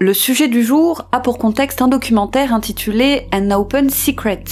Le sujet du jour a pour contexte un documentaire intitulé An Open Secret.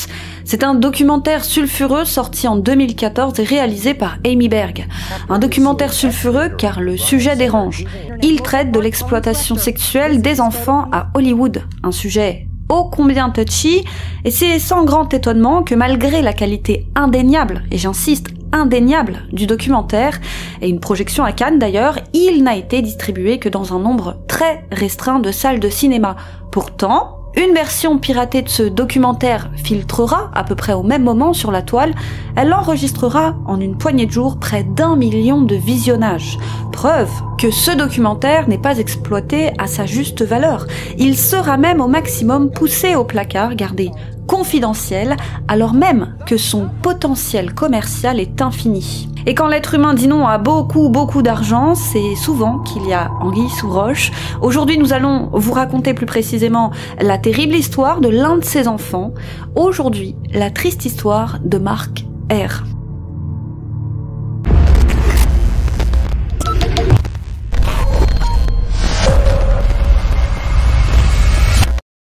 C'est un documentaire sulfureux sorti en 2014 et réalisé par Amy Berg. Un documentaire sulfureux car le sujet dérange. Il traite de l'exploitation sexuelle des enfants à Hollywood, un sujet ô combien touchy, et c'est sans grand étonnement que malgré la qualité indéniable, et j'insiste, indéniable du documentaire, et une projection à Cannes d'ailleurs, il n'a été distribué que dans un nombre très restreint de salles de cinéma. Pourtant, une version piratée de ce documentaire filtrera à peu près au même moment sur la toile, elle enregistrera en une poignée de jours près d'1 million de visionnages. Preuve que ce documentaire n'est pas exploité à sa juste valeur. Il sera même au maximum poussé au placard, gardé confidentiel, alors même que son potentiel commercial est infini. Et quand l'être humain dit non à beaucoup d'argent, c'est souvent qu'il y a anguille sous roche. Aujourd'hui, nous allons vous raconter plus précisément la terrible histoire de l'un de ses enfants. Aujourd'hui, la triste histoire de Mark R.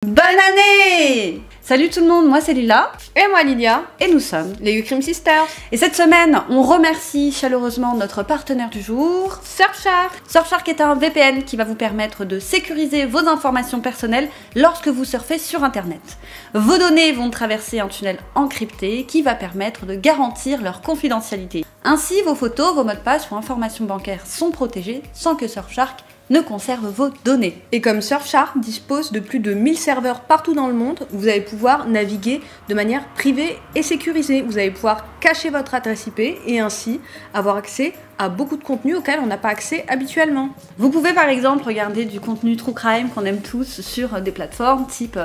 Bonne année! Salut tout le monde, moi c'est Lila. Et moi Lilia. Et nous sommes les Ucrim Sisters. Et cette semaine, on remercie chaleureusement notre partenaire du jour, Surfshark. Surfshark est un VPN qui va vous permettre de sécuriser vos informations personnelles lorsque vous surfez sur Internet. Vos données vont traverser un tunnel encrypté qui va permettre de garantir leur confidentialité. Ainsi, vos photos, vos mots de passe ou informations bancaires sont protégés sans que Surfshark ne conserve vos données. Et comme Surfshark dispose de plus de 1000 serveurs partout dans le monde, vous allez pouvoir naviguer de manière privée et sécurisée. Vous allez pouvoir cacher votre adresse IP et ainsi avoir accès à beaucoup de contenus auxquels on n'a pas accès habituellement. Vous pouvez par exemple regarder du contenu true crime qu'on aime tous sur des plateformes type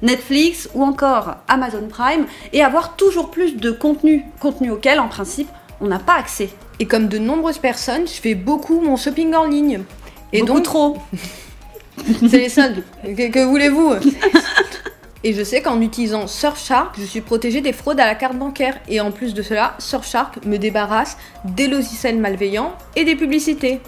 Netflix ou encore Amazon Prime et avoir toujours plus de contenu auquel en principe on n'a pas accès. Et comme de nombreuses personnes, je fais beaucoup mon shopping en ligne. Et beaucoup donc trop. C'est les soldes. Que voulez-vous? Et je sais qu'en utilisant Surfshark, je suis protégée des fraudes à la carte bancaire. Et en plus de cela, Surfshark me débarrasse des logiciels malveillants et des publicités.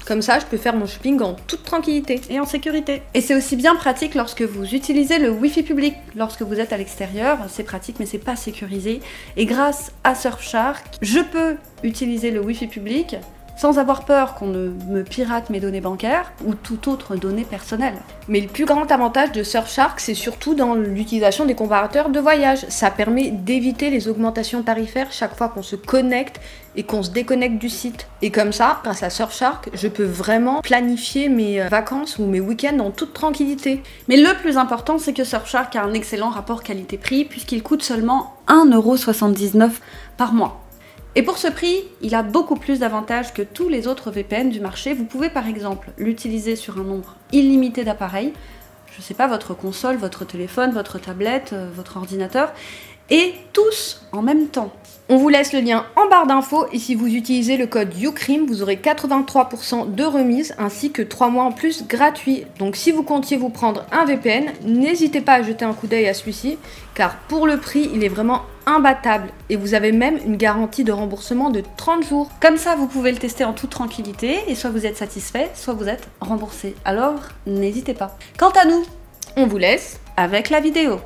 Comme ça, je peux faire mon shopping en toute tranquillité. Et en sécurité. Et c'est aussi bien pratique lorsque vous utilisez le Wi-Fi public. Lorsque vous êtes à l'extérieur, c'est pratique mais c'est pas sécurisé. Et grâce à Surfshark, je peux utiliser le Wi-Fi public sans avoir peur qu'on ne me pirate mes données bancaires ou toute autre donnée personnelle. Mais le plus grand avantage de Surfshark, c'est surtout dans l'utilisation des comparateurs de voyage. Ça permet d'éviter les augmentations tarifaires chaque fois qu'on se connecte et qu'on se déconnecte du site. Et comme ça, grâce à Surfshark, je peux vraiment planifier mes vacances ou mes week-ends en toute tranquillité. Mais le plus important, c'est que Surfshark a un excellent rapport qualité-prix puisqu'il coûte seulement 1,79€ par mois. Et pour ce prix, il a beaucoup plus d'avantages que tous les autres VPN du marché. Vous pouvez par exemple l'utiliser sur un nombre illimité d'appareils, je sais pas, votre console, votre téléphone, votre tablette, votre ordinateur, et tous en même temps. On vous laisse le lien en barre d'infos et si vous utilisez le code Ucrim, vous aurez 83% de remise ainsi que 3 mois en plus gratuits. Donc si vous comptiez vous prendre un VPN, n'hésitez pas à jeter un coup d'œil à celui-ci car pour le prix, il est vraiment imbattable et vous avez même une garantie de remboursement de 30 jours. Comme ça, vous pouvez le tester en toute tranquillité et soit vous êtes satisfait, soit vous êtes remboursé. Alors, n'hésitez pas. Quant à nous, on vous laisse avec la vidéo.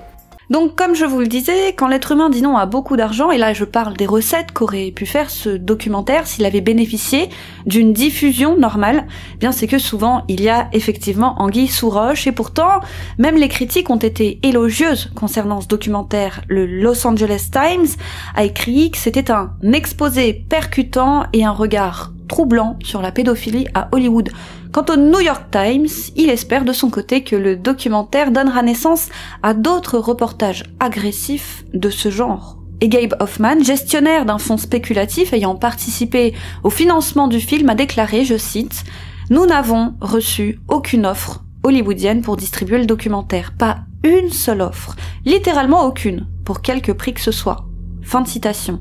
Donc comme je vous le disais, quand l'être humain dit non à beaucoup d'argent, et là je parle des recettes qu'aurait pu faire ce documentaire s'il avait bénéficié d'une diffusion normale, eh bien c'est que souvent il y a effectivement anguille sous roche, et pourtant même les critiques ont été élogieuses concernant ce documentaire. Le Los Angeles Times a écrit que c'était un exposé percutant et un regard troublant sur la pédophilie à Hollywood. Quant au New York Times, il espère de son côté que le documentaire donnera naissance à d'autres reportages agressifs de ce genre. Et Gabe Hoffman, gestionnaire d'un fonds spéculatif ayant participé au financement du film, a déclaré, je cite, « Nous n'avons reçu aucune offre hollywoodienne pour distribuer le documentaire. Pas une seule offre. Littéralement aucune, pour quelque prix que ce soit. » Fin de citation.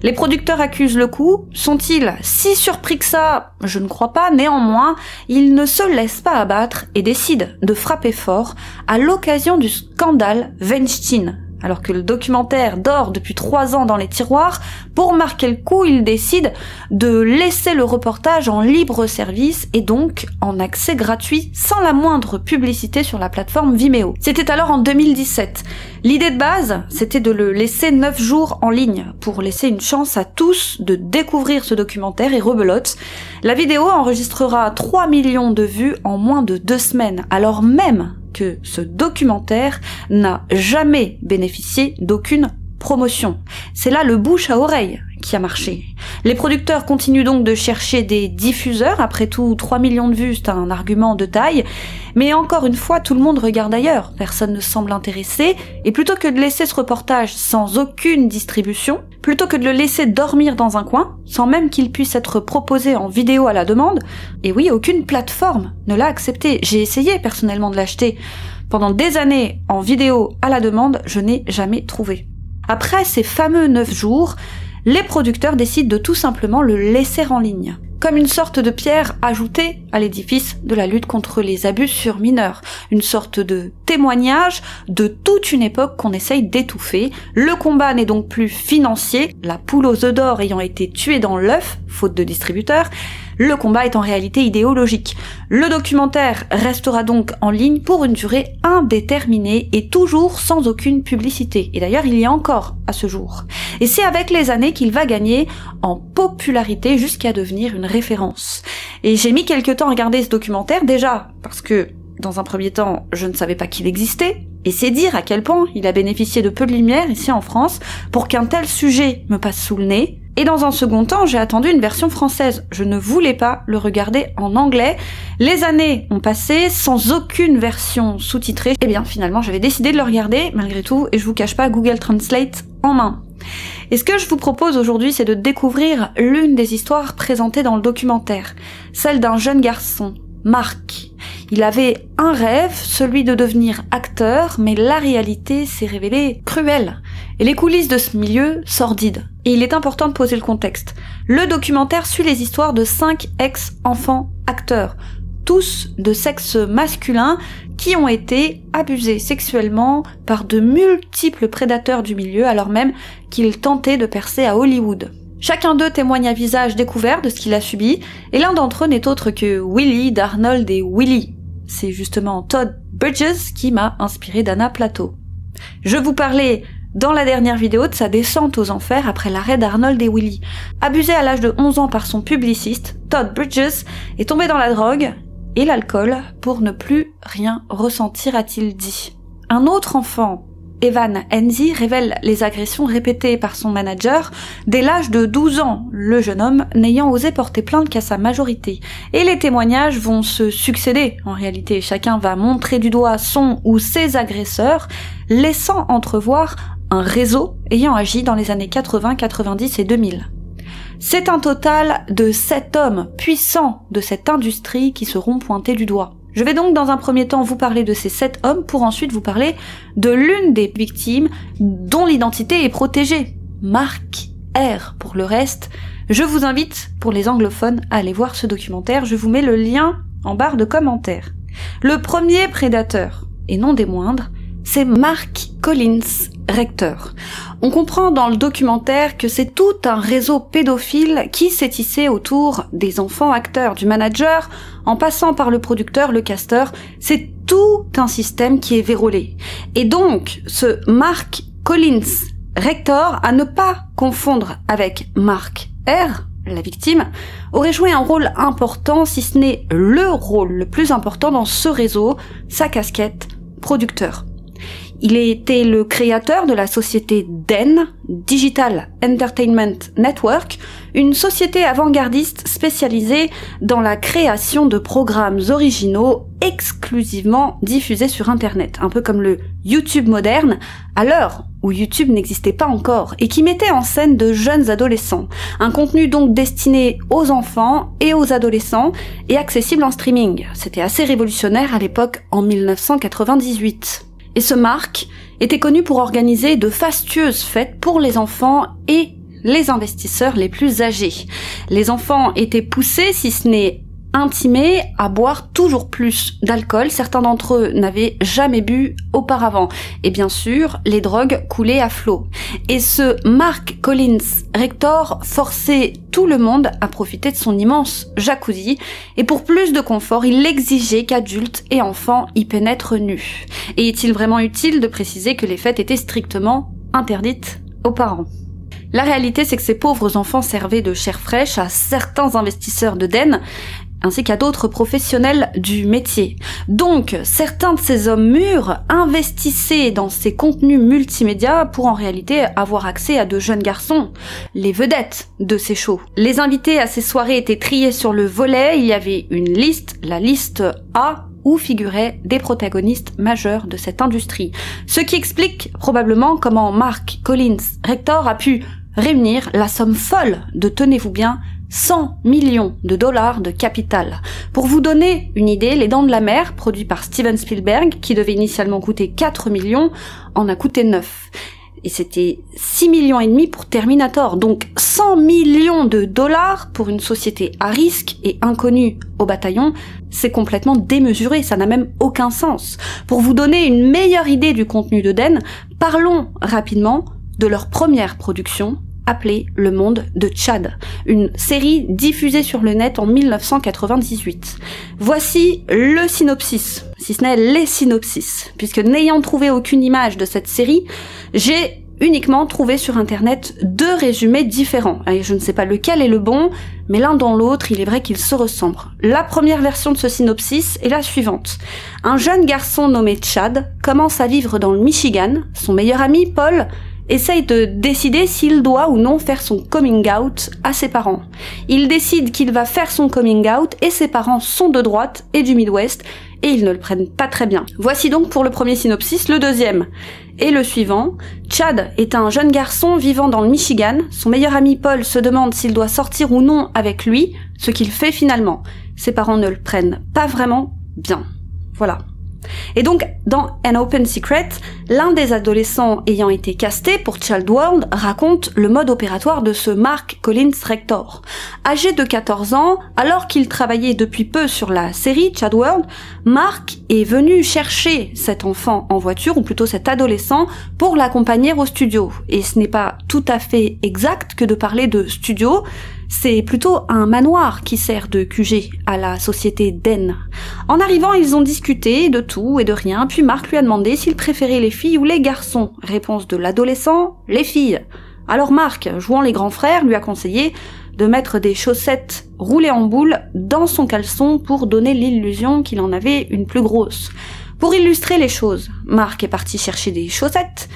Les producteurs accusent le coup. Sont-ils si surpris que ça? Je ne crois pas. Néanmoins, ils ne se laissent pas abattre et décident de frapper fort à l'occasion du scandale Weinstein. alors que le documentaire dort depuis 3 ans dans les tiroirs. Pour marquer le coup, il décide de laisser le reportage en libre service et donc en accès gratuit sans la moindre publicité sur la plateforme Vimeo. C'était alors en 2017. L'idée de base, c'était de le laisser 9 jours en ligne pour laisser une chance à tous de découvrir ce documentaire et rebelote. La vidéo enregistrera 3 millions de vues en moins de 2 semaines, alors même que ce documentaire n'a jamais bénéficié d'aucune promotion. C'est là le bouche à oreille qui a marché. Les producteurs continuent donc de chercher des diffuseurs. Après tout, 3 millions de vues, c'est un argument de taille. Mais encore une fois, tout le monde regarde ailleurs. Personne ne semble intéressé. Et plutôt que de laisser ce reportage sans aucune distribution, plutôt que de le laisser dormir dans un coin, sans même qu'il puisse être proposé en vidéo à la demande, et oui, aucune plateforme ne l'a accepté. J'ai essayé personnellement de l'acheter. Pendant des années, en vidéo à la demande, je n'ai jamais trouvé. Après ces fameux 9 jours, les producteurs décident de tout simplement le laisser en ligne, comme une sorte de pierre ajoutée à l'édifice de la lutte contre les abus sur mineurs, une sorte de témoignage de toute une époque qu'on essaye d'étouffer. Le combat n'est donc plus financier, la poule aux œufs d'or ayant été tuée dans l'œuf, faute de distributeur. Le combat est en réalité idéologique. Le documentaire restera donc en ligne pour une durée indéterminée et toujours sans aucune publicité. Et d'ailleurs, il y a encore à ce jour. Et c'est avec les années qu'il va gagner en popularité jusqu'à devenir une référence. Et j'ai mis quelques temps à regarder ce documentaire, déjà parce que, dans un premier temps, je ne savais pas qu'il existait. Et c'est dire à quel point il a bénéficié de peu de lumière ici en France pour qu'un tel sujet me passe sous le nez. Et dans un second temps, j'ai attendu une version française. Je ne voulais pas le regarder en anglais. Les années ont passé sans aucune version sous-titrée. Et bien finalement, j'avais décidé de le regarder malgré tout, et je vous cache pas, Google Translate en main. Et ce que je vous propose aujourd'hui, c'est de découvrir l'une des histoires présentées dans le documentaire, celle d'un jeune garçon, Marc. Il avait un rêve, celui de devenir acteur, mais la réalité s'est révélée cruelle. Et les coulisses de ce milieu, sordides. Et il est important de poser le contexte. Le documentaire suit les histoires de 5 ex-enfants acteurs, tous de sexe masculin, qui ont été abusés sexuellement par de multiples prédateurs du milieu, alors même qu'ils tentaient de percer à Hollywood. Chacun d'eux témoigne à visage découvert de ce qu'il a subi, et l'un d'entre eux n'est autre que Willy d'Arnold et Willy. C'est justement Todd Bridges qui m'a inspiré d'Anna Plateau. Je vous parlais dans la dernière vidéo de sa descente aux enfers après l'arrêt d'Arnold et Willy. Abusé à l'âge de 11 ans par son publiciste, Todd Bridges est tombé dans la drogue et l'alcool pour ne plus rien ressentir, a-t-il dit. Un autre enfant, Evan Enzi, révèle les agressions répétées par son manager dès l'âge de 12 ans, le jeune homme n'ayant osé porter plainte qu'à sa majorité. Et les témoignages vont se succéder. En réalité, chacun va montrer du doigt son ou ses agresseurs, laissant entrevoir un réseau ayant agi dans les années 80, 90 et 2000. C'est un total de 7 hommes puissants de cette industrie qui seront pointés du doigt. Je vais donc dans un premier temps vous parler de ces 7 hommes pour ensuite vous parler de l'une des victimes dont l'identité est protégée, Marc R. Pour le reste, je vous invite, pour les anglophones, à aller voir ce documentaire. Je vous mets le lien en barre de commentaires. Le premier prédateur, et non des moindres, c'est Mark Collins Rector. On comprend dans le documentaire que c'est tout un réseau pédophile qui s'est tissé autour des enfants acteurs, du manager, en passant par le producteur, le casteur. C'est tout un système qui est vérolé. Et donc, ce Mark Collins Rector, à ne pas confondre avec Mark R., la victime, aurait joué un rôle important, si ce n'est le rôle le plus important dans ce réseau, sa casquette producteur. Il était le créateur de la société DEN, Digital Entertainment Network, une société avant-gardiste spécialisée dans la création de programmes originaux exclusivement diffusés sur Internet, un peu comme le YouTube moderne, à l'heure où YouTube n'existait pas encore, et qui mettait en scène de jeunes adolescents. Un contenu donc destiné aux enfants et aux adolescents, et accessible en streaming. C'était assez révolutionnaire à l'époque, en 1998. Et ce Marc était connu pour organiser de fastueuses fêtes pour les enfants et les investisseurs les plus âgés. Les enfants étaient poussés, si ce n'est intimés à boire toujours plus d'alcool. Certains d'entre eux n'avaient jamais bu auparavant. Et bien sûr, les drogues coulaient à flot. Et ce Mark Collins Rector forçait tout le monde à profiter de son immense jacuzzi. Et pour plus de confort, il exigeait qu'adultes et enfants y pénètrent nus. Et est-il vraiment utile de préciser que les fêtes étaient strictement interdites aux parents? La réalité, c'est que ces pauvres enfants servaient de chair fraîche à certains investisseurs de Den, ainsi qu'à d'autres professionnels du métier. Donc, certains de ces hommes mûrs investissaient dans ces contenus multimédia pour en réalité avoir accès à de jeunes garçons, les vedettes de ces shows. Les invités à ces soirées étaient triés sur le volet, il y avait une liste, la liste A, où figuraient des protagonistes majeurs de cette industrie. Ce qui explique probablement comment Mark Collins Rector a pu réunir la somme folle de, tenez-vous bien, 100 millions de dollars de capital. Pour vous donner une idée, Les Dents de la Mer, produit par Steven Spielberg, qui devait initialement coûter 4 millions, en a coûté 9. Et c'était 6 millions et demi pour Terminator. Donc 100 millions de dollars pour une société à risque et inconnue au bataillon, c'est complètement démesuré, ça n'a même aucun sens. Pour vous donner une meilleure idée du contenu de Den, parlons rapidement de leur première production, appelée Le Monde de Chad, une série diffusée sur le net en 1998. Voici le synopsis, si ce n'est les synopsis, puisque n'ayant trouvé aucune image de cette série, j'ai uniquement trouvé sur internet 2 résumés différents. Et je ne sais pas lequel est le bon, mais l'un dans l'autre, il est vrai qu'ils se ressemblent. La première version de ce synopsis est la suivante. Un jeune garçon nommé Chad commence à vivre dans le Michigan. Son meilleur ami, Paul, essaye de décider s'il doit ou non faire son coming out à ses parents. Il décide qu'il va faire son coming out et ses parents sont de droite et du Midwest et ils ne le prennent pas très bien. Voici donc pour le premier synopsis, le deuxième. Et le suivant, Chad est un jeune garçon vivant dans le Michigan. Son meilleur ami Paul se demande s'il doit sortir ou non avec lui, ce qu'il fait finalement. Ses parents ne le prennent pas vraiment bien. Voilà. Et donc, dans An Open Secret, l'un des adolescents ayant été casté pour Child World raconte le mode opératoire de ce Mark Collins Rector. Âgé de 14 ans, alors qu'il travaillait depuis peu sur la série Child World, Mark est venu chercher cet enfant en voiture, ou plutôt cet adolescent, pour l'accompagner au studio. Et ce n'est pas tout à fait exact que de parler de studio, c'est plutôt un manoir qui sert de QG à la société Den. En arrivant, ils ont discuté de tout et de rien, puis Mark lui a demandé s'il préférait les filles ou les garçons. Réponse de l'adolescent, les filles. Alors Mark, jouant les grands frères, lui a conseillé de mettre des chaussettes roulées en boule dans son caleçon pour donner l'illusion qu'il en avait une plus grosse. Pour illustrer les choses, Mark est parti chercher des chaussettes.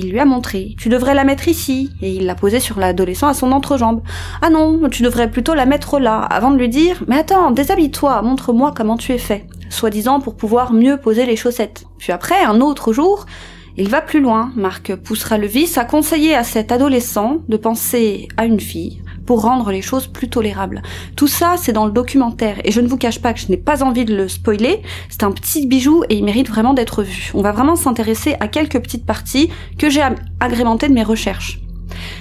Il lui a montré, tu devrais la mettre ici, et il l'a posée sur l'adolescent à son entrejambe. Ah non, tu devrais plutôt la mettre là, avant de lui dire, mais attends, déshabille-toi, montre-moi comment tu es fait, soi-disant pour pouvoir mieux poser les chaussettes. Puis après, un autre jour, il va plus loin, Mark poussera le vice à conseiller à cet adolescent de penser à une fille, pour rendre les choses plus tolérables. Tout ça, c'est dans le documentaire, et je ne vous cache pas que je n'ai pas envie de le spoiler, c'est un petit bijou et il mérite vraiment d'être vu. On va vraiment s'intéresser à quelques petites parties que j'ai agrémentées de mes recherches.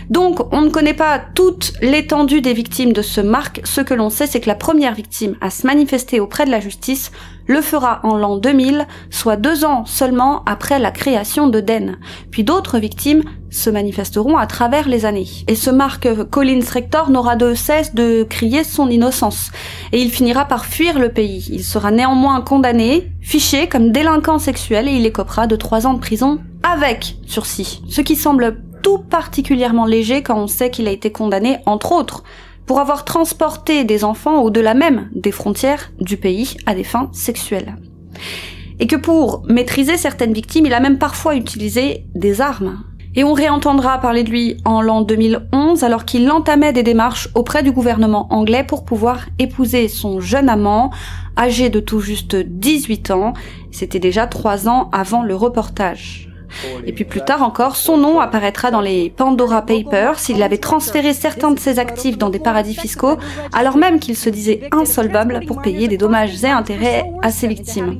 Donc, on ne connaît pas toute l'étendue des victimes de ce Mark. Ce que l'on sait, c'est que la première victime à se manifester auprès de la justice le fera en l'an 2000, soit 2 ans seulement après la création de Den. Puis d'autres victimes se manifesteront à travers les années. Et ce Mark Collins Rector n'aura de cesse de crier son innocence. Et il finira par fuir le pays. Il sera néanmoins condamné, fiché comme délinquant sexuel et il écopera de 3 ans de prison avec sursis. Ce qui semble tout particulièrement léger quand on sait qu'il a été condamné, entre autres, pour avoir transporté des enfants au-delà même des frontières du pays à des fins sexuelles. Et que pour maîtriser certaines victimes, il a même parfois utilisé des armes. Et on réentendra parler de lui en l'an 2011, alors qu'il entamait des démarches auprès du gouvernement anglais pour pouvoir épouser son jeune amant, âgé de tout juste 18 ans. C'était déjà 3 ans avant le reportage. Et puis plus tard encore, son nom apparaîtra dans les Pandora Papers. Il avait transféré certains de ses actifs dans des paradis fiscaux, alors même qu'il se disait insolvable pour payer des dommages et intérêts à ses victimes.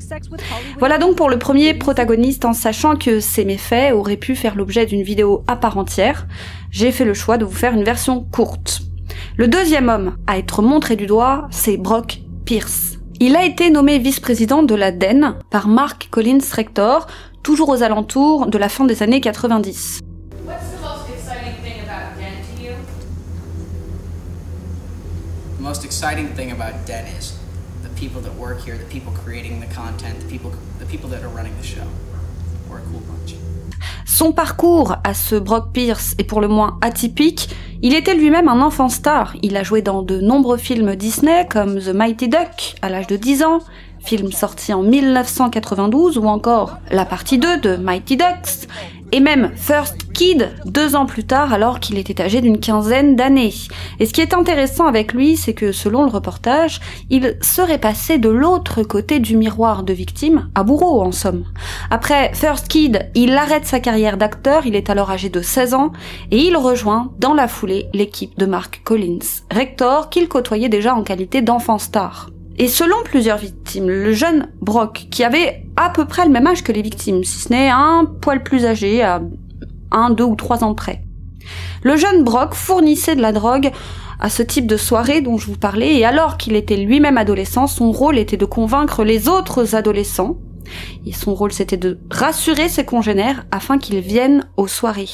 Voilà donc pour le premier protagoniste, en sachant que ces méfaits auraient pu faire l'objet d'une vidéo à part entière. J'ai fait le choix de vous faire une version courte. Le deuxième homme à être montré du doigt, c'est Brock Pierce. Il a été nommé vice-président de la DEN par Mark Collins Rector, toujours aux alentours de la fin des années 90. What's the most exciting thing about DEN to you? The most exciting thing about DEN is the people that work here, the people creating the content, the people that are running the show. We're a cool bunch. Son parcours à ce Brock Pierce est pour le moins atypique. Il était lui-même un enfant star. Il a joué dans de nombreux films Disney comme The Mighty Duck à l'âge de 10 ans, film sorti en 1992, ou encore la partie 2 de Mighty Ducks, et même First Kid 2 ans plus tard alors qu'il était âgé d'une quinzaine d'années. Et ce qui est intéressant avec lui, c'est que selon le reportage, il serait passé de l'autre côté du miroir de victime à bourreau en somme. Après First Kid, il arrête sa carrière d'acteur, il est alors âgé de 16 ans, et il rejoint dans la foulée l'équipe de Mark Collins Rector qu'il côtoyait déjà en qualité d'enfant star. Et selon plusieurs victimes, le jeune Brock, qui avait à peu près le même âge que les victimes, si ce n'est un poil plus âgé, à 1, 2 ou 3 ans près, le jeune Brock fournissait de la drogue à ce type de soirée dont je vous parlais, et alors qu'il était lui-même adolescent, son rôle était de convaincre les autres adolescents, et son rôle c'était de rassurer ses congénères afin qu'ils viennent aux soirées.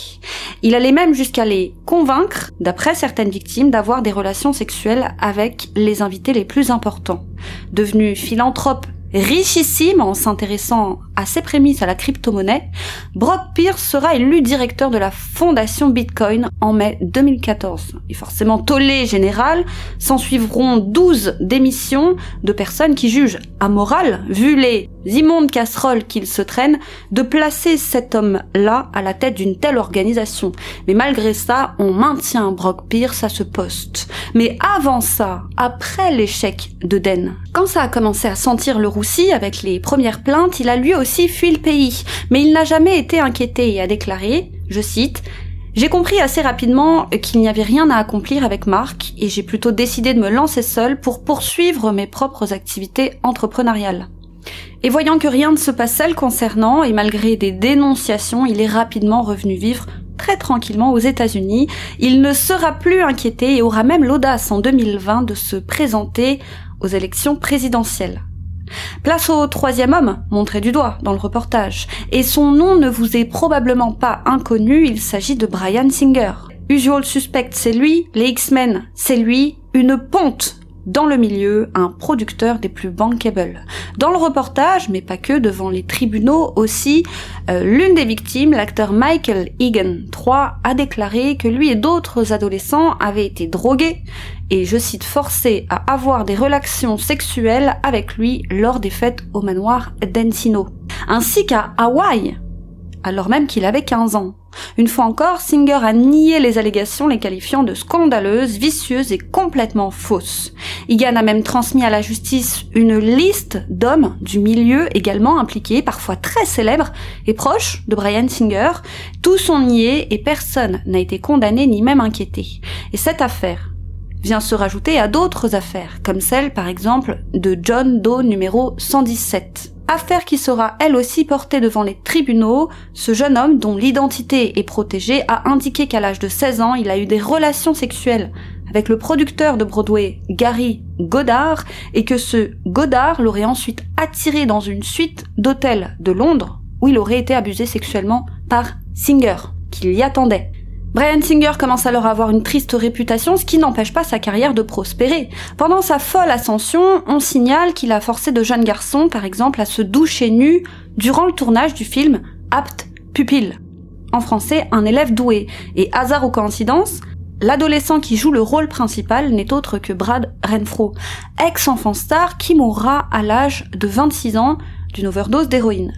Il allait même jusqu'à les convaincre, d'après certaines victimes, d'avoir des relations sexuelles avec les invités les plus importants. Devenu philanthrope richissime en s'intéressant à ses prémices à la crypto-monnaie, Brock Pierce sera élu directeur de la fondation Bitcoin en mai 2014. Et forcément tollé général, s'ensuivront 12 démissions de personnes qui jugent amoral, vu les immondes casseroles qu'il se traîne, de placer cet homme-là à la tête d'une telle organisation. Mais malgré ça, on maintient Brock Pierce à ce poste. Mais avant ça, après l'échec de DEN, quand ça a commencé à sentir le roussi avec les premières plaintes, il a lui aussi fui le pays. Mais il n'a jamais été inquiété et a déclaré, je cite, « J'ai compris assez rapidement qu'il n'y avait rien à accomplir avec Mark et j'ai plutôt décidé de me lancer seul pour poursuivre mes propres activités entrepreneuriales. » Et voyant que rien ne se passait le concernant, et malgré des dénonciations, il est rapidement revenu vivre très tranquillement aux États-Unis. Il ne sera plus inquiété et aura même l'audace en 2020 de se présenter aux élections présidentielles. Place au troisième homme, montré du doigt dans le reportage. Et son nom ne vous est probablement pas inconnu, il s'agit de Bryan Singer. Usual Suspect, c'est lui, les X-Men, c'est lui, une ponte dans le milieu, un producteur des plus bankable. Dans le reportage, mais pas que, devant les tribunaux aussi, l'une des victimes, l'acteur Michael Egan III, a déclaré que lui et d'autres adolescents avaient été drogués et, je cite, forcés à avoir des relations sexuelles avec lui lors des fêtes au manoir d'Encino, ainsi qu'à Hawaï, alors même qu'il avait 15 ans. Une fois encore, Singer a nié les allégations, les qualifiant de scandaleuses, vicieuses et complètement fausses. Egan a même transmis à la justice une liste d'hommes du milieu également impliqués, parfois très célèbres et proches de Bryan Singer. Tous sont niés et personne n'a été condamné ni même inquiété. Et cette affaire vient se rajouter à d'autres affaires, comme celle par exemple de John Doe numéro 117. Affaire qui sera elle aussi portée devant les tribunaux. Ce jeune homme, dont l'identité est protégée, a indiqué qu'à l'âge de 16 ans, il a eu des relations sexuelles avec le producteur de Broadway, Gary Goddard, et que ce Goddard l'aurait ensuite attiré dans une suite d'hôtels de Londres, où il aurait été abusé sexuellement par Singer, qui l'y attendait. Bryan Singer commence alors à avoir une triste réputation, ce qui n'empêche pas sa carrière de prospérer. Pendant sa folle ascension, on signale qu'il a forcé de jeunes garçons, par exemple, à se doucher nus durant le tournage du film Apt Pupil. En français, un élève doué. Et hasard ou coïncidence, l'adolescent qui joue le rôle principal n'est autre que Brad Renfro, ex-enfant star qui mourra à l'âge de 26 ans d'une overdose d'héroïne.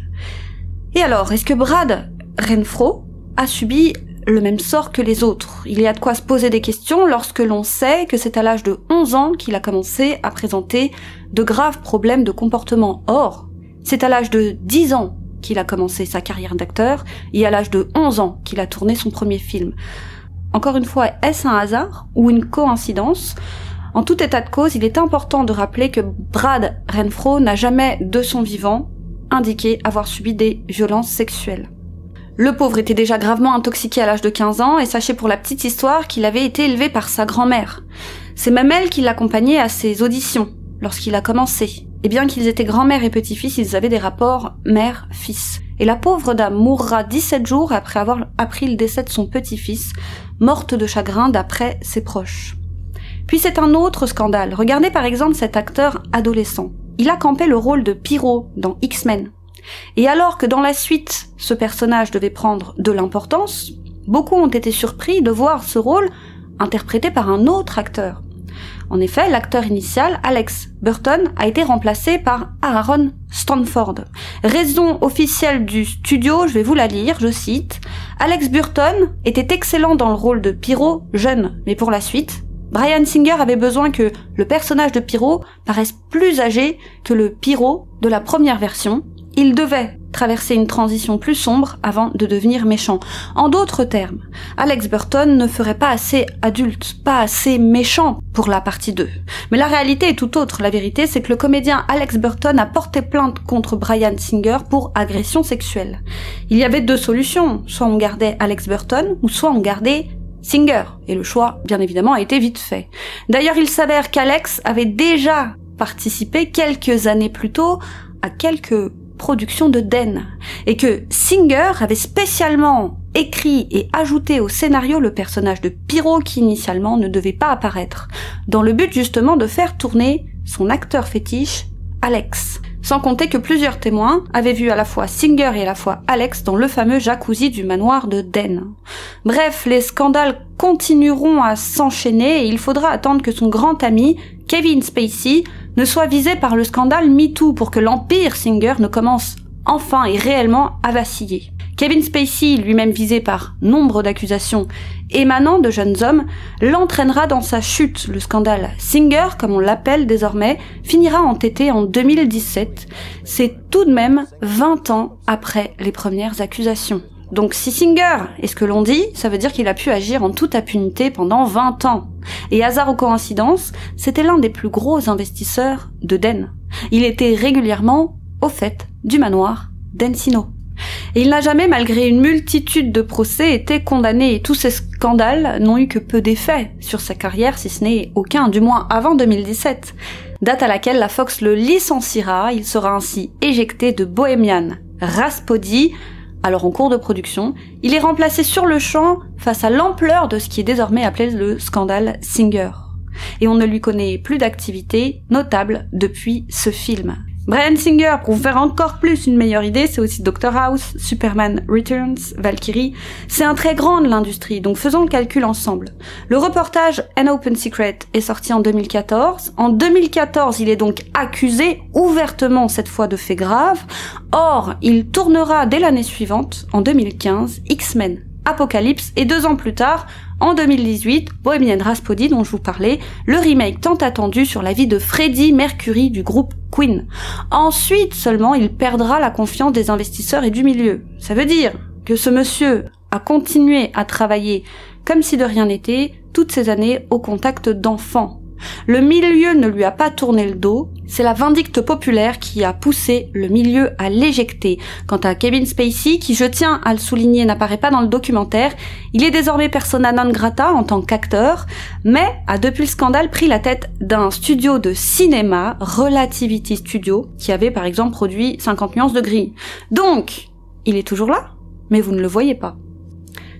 Et alors, est-ce que Brad Renfro a subi le même sort que les autres? Il y a de quoi se poser des questions lorsque l'on sait que c'est à l'âge de 11 ans qu'il a commencé à présenter de graves problèmes de comportement. Or, c'est à l'âge de 10 ans qu'il a commencé sa carrière d'acteur et à l'âge de 11 ans qu'il a tourné son premier film. Encore une fois, est-ce un hasard ou une coïncidence? En tout état de cause, il est important de rappeler que Brad Renfro n'a jamais, de son vivant, indiqué avoir subi des violences sexuelles. Le pauvre était déjà gravement intoxiqué à l'âge de 15 ans et sachez pour la petite histoire qu'il avait été élevé par sa grand-mère. C'est même elle qui l'accompagnait à ses auditions. lorsqu'il a commencé. Et bien qu'ils étaient grand-mère et petit-fils, ils avaient des rapports mère-fils. Et la pauvre dame mourra 17 jours après avoir appris le décès de son petit-fils, morte de chagrin d'après ses proches. Puis c'est un autre scandale. Regardez par exemple cet acteur adolescent. Il a campé le rôle de Pyro dans X-Men. Et alors que dans la suite, ce personnage devait prendre de l'importance, beaucoup ont été surpris de voir ce rôle interprété par un autre acteur. En effet, l'acteur initial, Alex Burton, a été remplacé par Aaron Stanford. Raison officielle du studio, je vais vous la lire, je cite. Alex Burton était excellent dans le rôle de Pyro jeune, mais pour la suite, Bryan Singer avait besoin que le personnage de Pyro paraisse plus âgé que le Pyro de la première version. Il devait traverser une transition plus sombre avant de devenir méchant. En d'autres termes, Alex Burton ne ferait pas assez adulte, pas assez méchant pour la partie 2. Mais la réalité est tout autre. La vérité, c'est que le comédien Alex Burton a porté plainte contre Bryan Singer pour agression sexuelle. Il y avait deux solutions. Soit on gardait Alex Burton, ou soit on gardait Singer. Et le choix, bien évidemment, a été vite fait. D'ailleurs, il s'avère qu'Alex avait déjà participé quelques années plus tôt à quelques productions de Den, et que Singer avait spécialement écrit et ajouté au scénario le personnage de Pyro qui initialement ne devait pas apparaître, dans le but justement de faire tourner son acteur fétiche, Alex. Sans compter que plusieurs témoins avaient vu à la fois Singer et à la fois Alex dans le fameux jacuzzi du manoir de Den. Bref, les scandales continueront à s'enchaîner et il faudra attendre que son grand ami, Kevin Spacey, ne soit visé par le scandale MeToo pour que l'empire Singer ne commence enfin et réellement à vaciller. Kevin Spacey, lui-même visé par nombre d'accusations émanant de jeunes hommes, l'entraînera dans sa chute. Le scandale Singer, comme on l'appelle désormais, finira entêté en 2017. C'est tout de même 20 ans après les premières accusations. Donc si Singer est ce que l'on dit, ça veut dire qu'il a pu agir en toute impunité pendant 20 ans. Et hasard ou coïncidence, c'était l'un des plus gros investisseurs de Den. Il était régulièrement au fait du manoir d'Encino. Et il n'a jamais, malgré une multitude de procès, été condamné, et tous ces scandales n'ont eu que peu d'effet sur sa carrière, si ce n'est aucun, du moins avant 2017, date à laquelle la Fox le licenciera. Il sera ainsi éjecté de Bohemian Rhapsody. Alors en cours de production, il est remplacé sur le champ face à l'ampleur de ce qui est désormais appelé le scandale Singer. Et on ne lui connaît plus d'activité notable depuis ce film. Bryan Singer, pour vous faire encore plus une meilleure idée, c'est aussi Dr House, Superman Returns, Valkyrie. C'est un très grand de l'industrie, donc faisons le calcul ensemble. Le reportage An Open Secret est sorti en 2014. En 2014, il est donc accusé ouvertement cette fois de faits graves. Or, il tournera dès l'année suivante, en 2015, X-Men Apocalypse, et 2 ans plus tard, en 2018, Bohemian Rhapsody dont je vous parlais, le remake tant attendu sur la vie de Freddie Mercury du groupe Queen. Ensuite seulement, il perdra la confiance des investisseurs et du milieu. Ça veut dire que ce monsieur a continué à travailler comme si de rien n'était toutes ces années au contact d'enfants. Le milieu ne lui a pas tourné le dos, c'est la vindicte populaire qui a poussé le milieu à l'éjecter. Quant à Kevin Spacey, qui je tiens à le souligner n'apparaît pas dans le documentaire, il est désormais persona non grata en tant qu'acteur, mais a depuis le scandale pris la tête d'un studio de cinéma, Relativity Studio, qui avait par exemple produit 50 nuances de gris. Donc, il est toujours là, mais vous ne le voyez pas.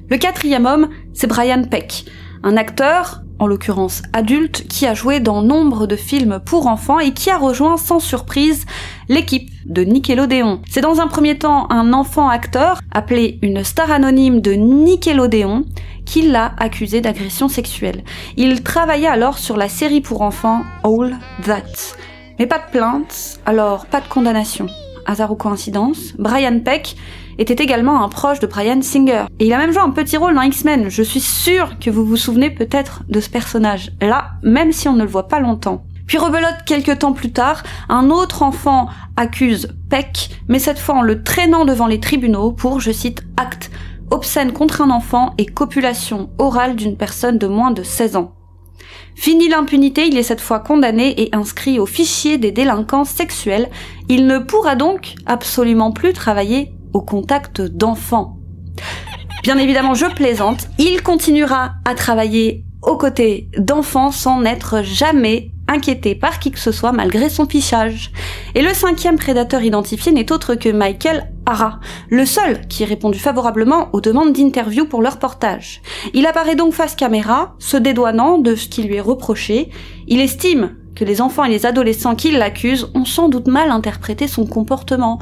Le 4e homme, c'est Brian Peck, un acteur, en l'occurrence adulte, qui a joué dans nombre de films pour enfants et qui a rejoint sans surprise l'équipe de Nickelodeon. C'est dans un premier temps un enfant acteur, appelé une star anonyme de Nickelodeon, qui l'a accusé d'agression sexuelle. Il travaillait alors sur la série pour enfants All That. Mais pas de plainte, alors pas de condamnation. Hasard ou coïncidence, Brian Peck était également un proche de Bryan Singer. Et il a même joué un petit rôle dans X-Men. Je suis sûre que vous vous souvenez peut-être de ce personnage-là, même si on ne le voit pas longtemps. Puis rebelote quelques temps plus tard, un autre enfant accuse Peck, mais cette fois en le traînant devant les tribunaux pour, je cite, acte obscène contre un enfant et copulation orale d'une personne de moins de 16 ans. Fini l'impunité, il est cette fois condamné et inscrit au fichier des délinquants sexuels. Il ne pourra donc absolument plus travailler au contact d'enfants. Bien évidemment, je plaisante, il continuera à travailler aux côtés d'enfants sans n'être jamais inquiété par qui que ce soit malgré son fichage. Et le 5e prédateur identifié n'est autre que Michael Hara, le seul qui ait répondu favorablement aux demandes d'interview pour le reportage. Il apparaît donc face caméra, se dédouanant de ce qui lui est reproché. Il estime que les enfants et les adolescents qui l'accusent ont sans doute mal interprété son comportement.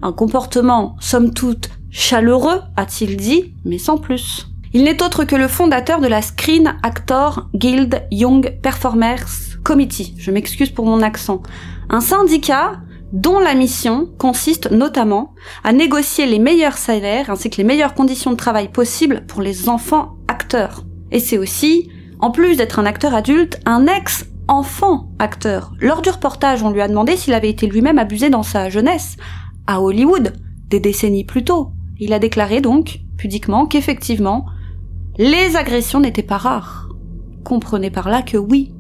Un comportement, somme toute, chaleureux, a-t-il dit, mais sans plus. Il n'est autre que le fondateur de la Screen Actor Guild Young Performers Committee, je m'excuse pour mon accent, un syndicat dont la mission consiste notamment à négocier les meilleurs salaires ainsi que les meilleures conditions de travail possibles pour les enfants acteurs. Et c'est aussi, en plus d'être un acteur adulte, un ex-enfant acteur. Lors du reportage, on lui a demandé s'il avait été lui-même abusé dans sa jeunesse, à Hollywood, des décennies plus tôt. Il a déclaré donc, pudiquement, qu'effectivement, les agressions n'étaient pas rares. Comprenez par là que oui.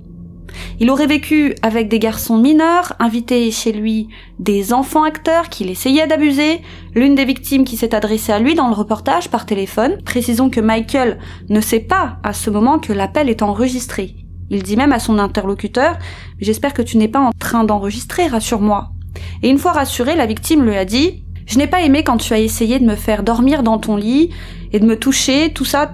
Il aurait vécu avec des garçons mineurs, invité chez lui des enfants acteurs qu'il essayait d'abuser. L'une des victimes qui s'est adressée à lui dans le reportage par téléphone, précisons que Michael ne sait pas à ce moment que l'appel est enregistré. Il dit même à son interlocuteur « J'espère que tu n'es pas en train d'enregistrer, rassure-moi ». Et une fois rassurée, la victime lui a dit « Je n'ai pas aimé quand tu as essayé de me faire dormir dans ton lit et de me toucher, tout ça. »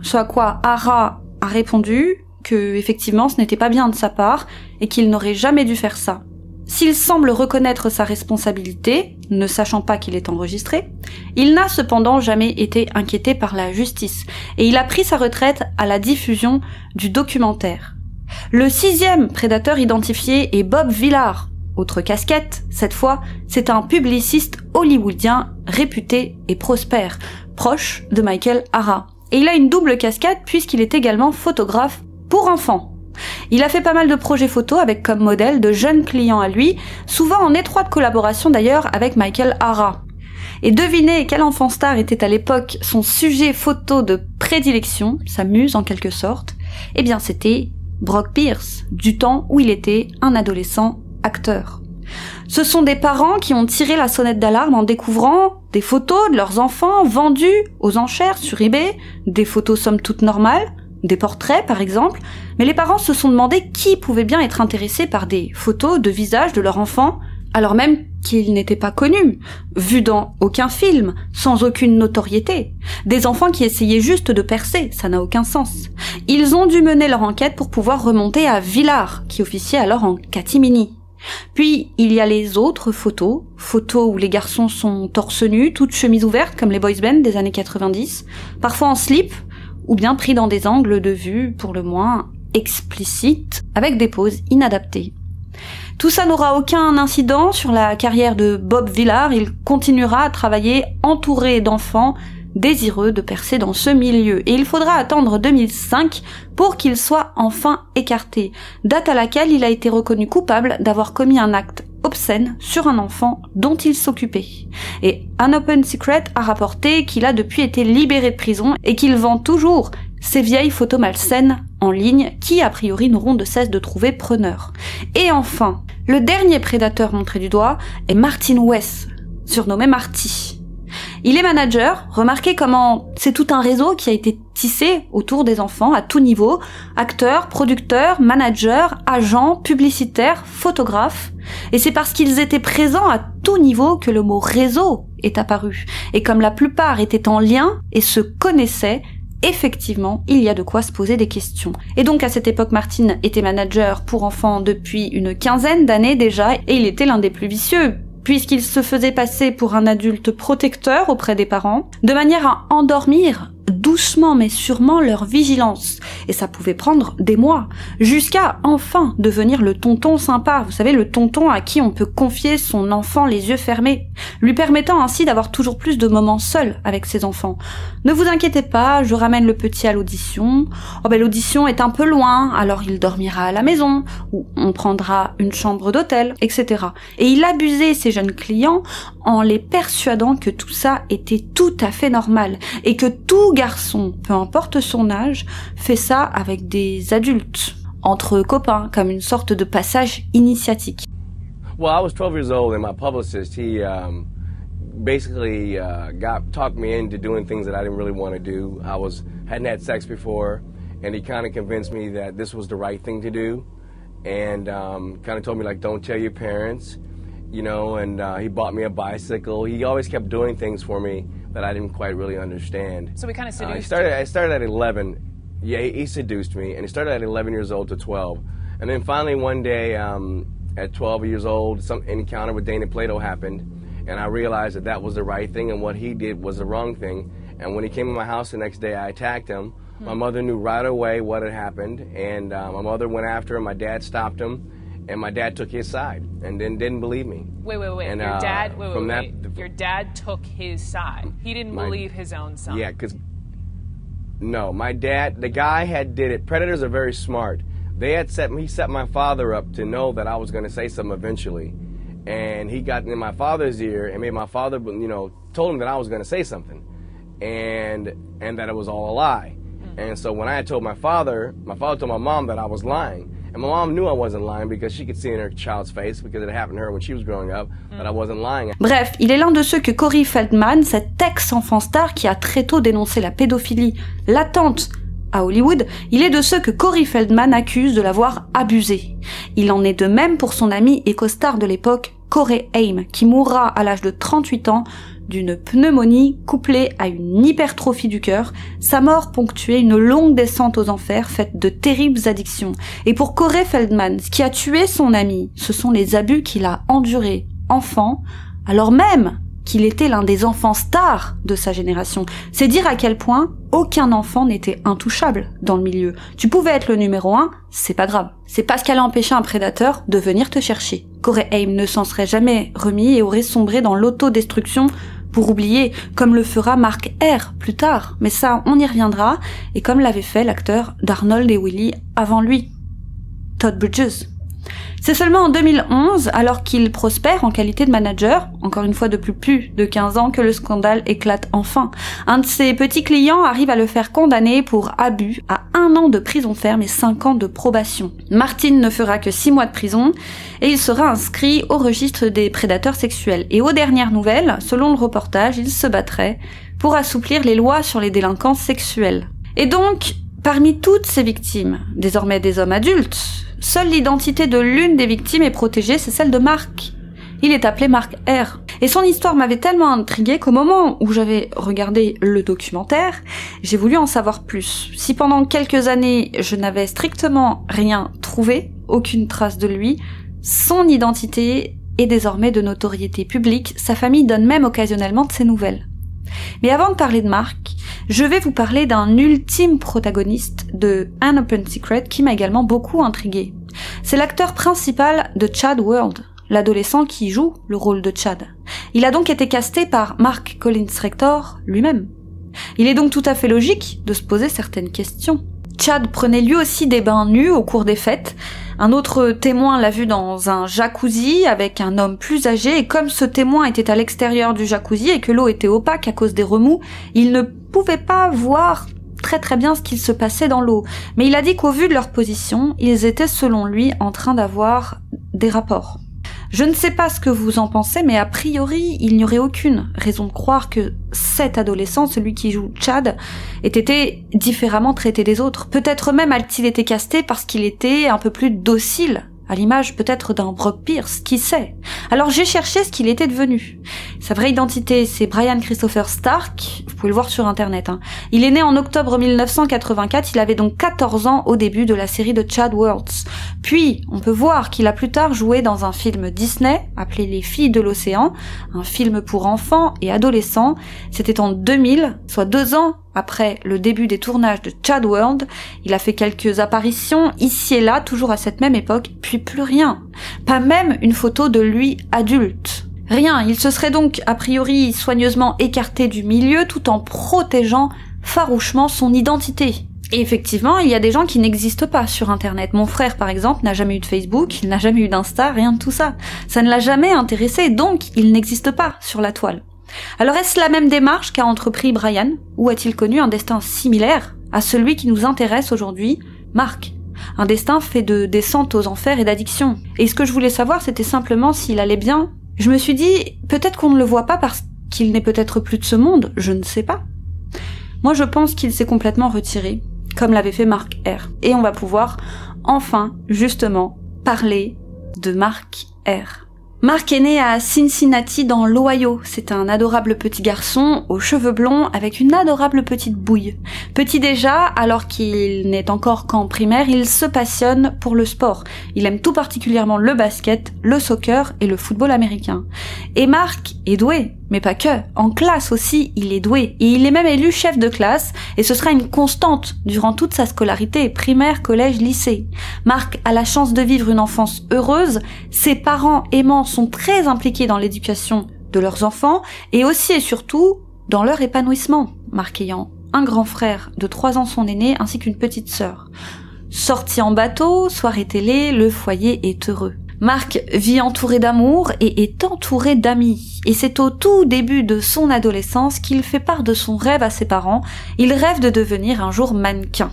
Ce à quoi Hara a répondu que, effectivement, ce n'était pas bien de sa part et qu'il n'aurait jamais dû faire ça. S'il semble reconnaître sa responsabilité, ne sachant pas qu'il est enregistré, il n'a cependant jamais été inquiété par la justice et il a pris sa retraite à la diffusion du documentaire. Le 6e prédateur identifié est Bob Villard. Autre casquette, cette fois, c'est un publiciste hollywoodien réputé et prospère, proche de Michael Hara. Et il a une double casquette puisqu'il est également photographe pour enfants. Il a fait pas mal de projets photos avec comme modèle de jeunes clients à lui, souvent en étroite collaboration d'ailleurs avec Michael Hara. Et devinez quel enfant star était à l'époque son sujet photo de prédilection, sa muse en quelque sorte. Eh bien c'était Brock Pierce, du temps où il était un adolescent acteur. Ce sont des parents qui ont tiré la sonnette d'alarme en découvrant des photos de leurs enfants vendus aux enchères sur eBay, des photos somme toute normales, des portraits par exemple, mais les parents se sont demandé qui pouvait bien être intéressé par des photos de visage de leur enfant, alors même qu'ils n'étaient pas connus, vus dans aucun film, sans aucune notoriété. Des enfants qui essayaient juste de percer, ça n'a aucun sens. Ils ont dû mener leur enquête pour pouvoir remonter à Villard, qui officiait alors en catimini. Puis, il y a les autres photos où les garçons sont torse nus, toutes chemises ouvertes comme les boys bands des années 90, parfois en slip, ou bien pris dans des angles de vue pour le moins explicites, avec des poses inadaptées. Tout ça n'aura aucun incident sur la carrière de Bob Villard, il continuera à travailler entouré d'enfants désireux de percer dans ce milieu. Et il faudra attendre 2005 pour qu'il soit enfin écarté, date à laquelle il a été reconnu coupable d'avoir commis un acte obscène sur un enfant dont il s'occupait. Et An Open Secret a rapporté qu'il a depuis été libéré de prison et qu'il vend toujours ces vieilles photos malsaines en ligne qui, a priori, n'auront de cesse de trouver preneur. Et enfin, le dernier prédateur montré du doigt est Martin West, surnommé Marty. Il est manager, remarquez comment c'est tout un réseau qui a été tissé autour des enfants à tout niveau, acteurs, producteurs, managers, agents, publicitaires, photographes. Et c'est parce qu'ils étaient présents à tout niveau que le mot réseau est apparu. Et comme la plupart étaient en lien et se connaissaient, effectivement, il y a de quoi se poser des questions. Et donc à cette époque, Martin était manager pour enfants depuis une quinzaine d'années déjà, et il était l'un des plus vicieux, puisqu'il se faisait passer pour un adulte protecteur auprès des parents, de manière à endormir doucement mais sûrement leur vigilance. Et ça pouvait prendre des mois, jusqu'à enfin devenir le tonton sympa, vous savez, le tonton à qui on peut confier son enfant les yeux fermés, lui permettant ainsi d'avoir toujours plus de moments seuls avec ses enfants. Ne vous inquiétez pas, je ramène le petit à l'audition. Oh ben l'audition est un peu loin, alors il dormira à la maison, ou on prendra une chambre d'hôtel, etc. Et il abusait ses jeunes clients en les persuadant que tout ça était tout à fait normal, et que tout garçon, peu importe son âge, fait ça avec des adultes, entre copains, comme une sorte de passage initiatique. Well, I was 12 years old and my publicist, he basically talked me into doing things that I didn't really want to do. Hadn't had sex before, and he kind of convinced me that this was the right thing to do. and kind of told me, like, don't tell your parents, you know, and he bought me a bicycle. He always kept doing things for me that I didn't quite really understand. So he kind of seduced I started at 11. Yeah, he seduced me, and he started at 11 years old to 12. And then finally one day, at 12 years old, some encounter with Dana Plato happened, and I realized that that was the right thing and what he did was the wrong thing. And when he came to my house the next day, I attacked him. My mother knew right away what had happened, and my mother went after him. My dad stopped him, and my dad took his side and then didn't believe me. Wait. And, Your dad, wait. Your dad took his side. He didn't believe his own son. Yeah, because, no, my dad, the guy did it. Predators are very smart. He set my father up to know that I was going to say something eventually. And he got in my father's ear and made my father, you know, told him that I was going to say something. And that it was all a lie. And so when I had told my father told my mom that I was lying. And my mom knew I wasn't lying because she could see in her child's face, because it happened to her when she was growing up, that I wasn't lying. Bref, il est l'un de ceux que Corey Feldman, cet ex-enfant star qui a très tôt dénoncé la pédophilie latente à Hollywood, il est de ceux que Corey Feldman accuse de l'avoir abusé. Il en est de même pour son ami et co-star de l'époque, Corey Haim, qui mourra à l'âge de 38 ans d'une pneumonie couplée à une hypertrophie du cœur, sa mort ponctuait une longue descente aux enfers faite de terribles addictions. Et pour Corey Feldman, ce qui a tué son ami, ce sont les abus qu'il a endurés enfant, alors même qu'il était l'un des enfants stars de sa génération. C'est dire à quel point aucun enfant n'était intouchable dans le milieu. Tu pouvais être le numéro 1, c'est pas grave. C'est pas ce qu'allait empêcher un prédateur de venir te chercher. Corey Haim ne s'en serait jamais remis et aurait sombré dans l'autodestruction pour oublier, comme le fera Mark R plus tard. Mais ça, on y reviendra, et comme l'avait fait l'acteur d'Arnold et Willy avant lui, Todd Bridges. C'est seulement en 2011, alors qu'il prospère en qualité de manager, encore une fois depuis plus de 15 ans, que le scandale éclate enfin. Un de ses petits clients arrive à le faire condamner pour abus à 1 an de prison ferme et 5 ans de probation. Martin ne fera que 6 mois de prison et il sera inscrit au registre des prédateurs sexuels. Et aux dernières nouvelles, selon le reportage, il se battrait pour assouplir les lois sur les délinquants sexuels. Et donc, parmi toutes ces victimes, désormais des hommes adultes, seule l'identité de l'une des victimes est protégée, c'est celle de Mark. Il est appelé Mark R. Et son histoire m'avait tellement intriguée qu'au moment où j'avais regardé le documentaire, j'ai voulu en savoir plus. Si pendant quelques années, je n'avais strictement rien trouvé, aucune trace de lui, son identité est désormais de notoriété publique, sa famille donne même occasionnellement de ses nouvelles. Mais avant de parler de Mark, je vais vous parler d'un ultime protagoniste de An Open Secret qui m'a également beaucoup intriguée. C'est l'acteur principal de Chad World, l'adolescent qui joue le rôle de Chad. Il a donc été casté par Mark Collins Rector lui-même. Il est donc tout à fait logique de se poser certaines questions. Chad prenait lui aussi des bains nus au cours des fêtes. Un autre témoin l'a vu dans un jacuzzi avec un homme plus âgé, et comme ce témoin était à l'extérieur du jacuzzi et que l'eau était opaque à cause des remous, il ne pouvait pas voir très bien ce qu'il se passait dans l'eau. Mais il a dit qu'au vu de leur position, ils étaient selon lui en train d'avoir des rapports. Je ne sais pas ce que vous en pensez, mais a priori, il n'y aurait aucune raison de croire que cet adolescent, celui qui joue Chad, ait été différemment traité des autres. Peut-être même a-t-il été casté parce qu'il était un peu plus docile, à l'image peut-être d'un Brock Pierce, qui sait. Alors j'ai cherché ce qu'il était devenu. Sa vraie identité, c'est Brian Christopher Stark, vous pouvez le voir sur internet. Il est né en octobre 1984, il avait donc 14 ans au début de la série de Chad Worlds. Puis, on peut voir qu'il a plus tard joué dans un film Disney, appelé Les Filles de l'Océan, un film pour enfants et adolescents. C'était en 2000, soit 2 ans après le début des tournages de Chad World. Il a fait quelques apparitions ici et là, toujours à cette même époque, puis plus rien. Pas même une photo de lui adulte. Rien, il se serait donc a priori soigneusement écarté du milieu tout en protégeant farouchement son identité. Et effectivement, il y a des gens qui n'existent pas sur Internet. Mon frère, par exemple, n'a jamais eu de Facebook, il n'a jamais eu d'Insta, rien de tout ça. Ça ne l'a jamais intéressé, donc il n'existe pas sur la toile. Alors est-ce la même démarche qu'a entrepris Brian, ou a-t-il connu un destin similaire à celui qui nous intéresse aujourd'hui, Mark? Un destin fait de descente aux enfers et d'addiction. Et ce que je voulais savoir, c'était simplement s'il allait bien. Je me suis dit, peut-être qu'on ne le voit pas parce qu'il n'est peut-être plus de ce monde, je ne sais pas. Moi je pense qu'il s'est complètement retiré, comme l'avait fait Mark R. Et on va pouvoir, enfin, justement, parler de Mark R. Mark est né à Cincinnati dans l'Ohio. C'est un adorable petit garçon aux cheveux blonds avec une adorable petite bouille. Petit déjà, alors qu'il n'est encore qu'en primaire, il se passionne pour le sport. Il aime tout particulièrement le basket, le soccer et le football américain. Et Mark est doué, mais pas que. En classe aussi, il est doué. Et il est même élu chef de classe, et ce sera une constante durant toute sa scolarité, primaire, collège, lycée. Mark a la chance de vivre une enfance heureuse. Ses parents aimants sont très impliqués dans l'éducation de leurs enfants, et aussi et surtout dans leur épanouissement. Mark ayant un grand frère de 3 ans son aîné, ainsi qu'une petite sœur. Sortie en bateau, soirée télé, le foyer est heureux. Mark vit entouré d'amour et est entouré d'amis. Et c'est au tout début de son adolescence qu'il fait part de son rêve à ses parents. Il rêve de devenir un jour mannequin.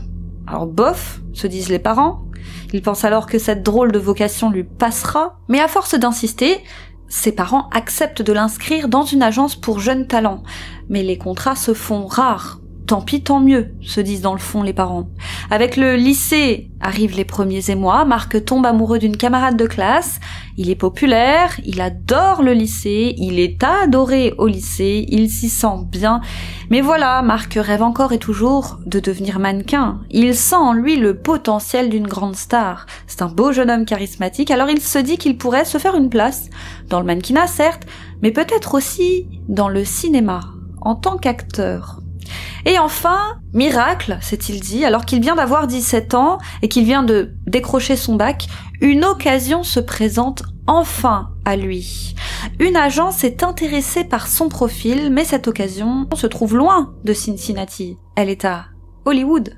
Alors bof, se disent les parents. Ils pensent alors que cette drôle de vocation lui passera. Mais à force d'insister, ses parents acceptent de l'inscrire dans une agence pour jeunes talents. Mais les contrats se font rares. Tant pis, tant mieux, se disent dans le fond les parents. Avec le lycée arrivent les premiers émois, Mark tombe amoureux d'une camarade de classe, il est populaire, il adore le lycée, il est adoré au lycée, il s'y sent bien. Mais voilà, Mark rêve encore et toujours de devenir mannequin. Il sent en lui le potentiel d'une grande star. C'est un beau jeune homme charismatique, alors il se dit qu'il pourrait se faire une place, dans le mannequinat certes, mais peut-être aussi dans le cinéma, en tant qu'acteur. Et enfin, miracle, s'est-il dit, alors qu'il vient d'avoir 17 ans et qu'il vient de décrocher son bac, une occasion se présente enfin à lui. Une agence est intéressée par son profil, mais cette occasion se trouve loin de Cincinnati. Elle est à Hollywood.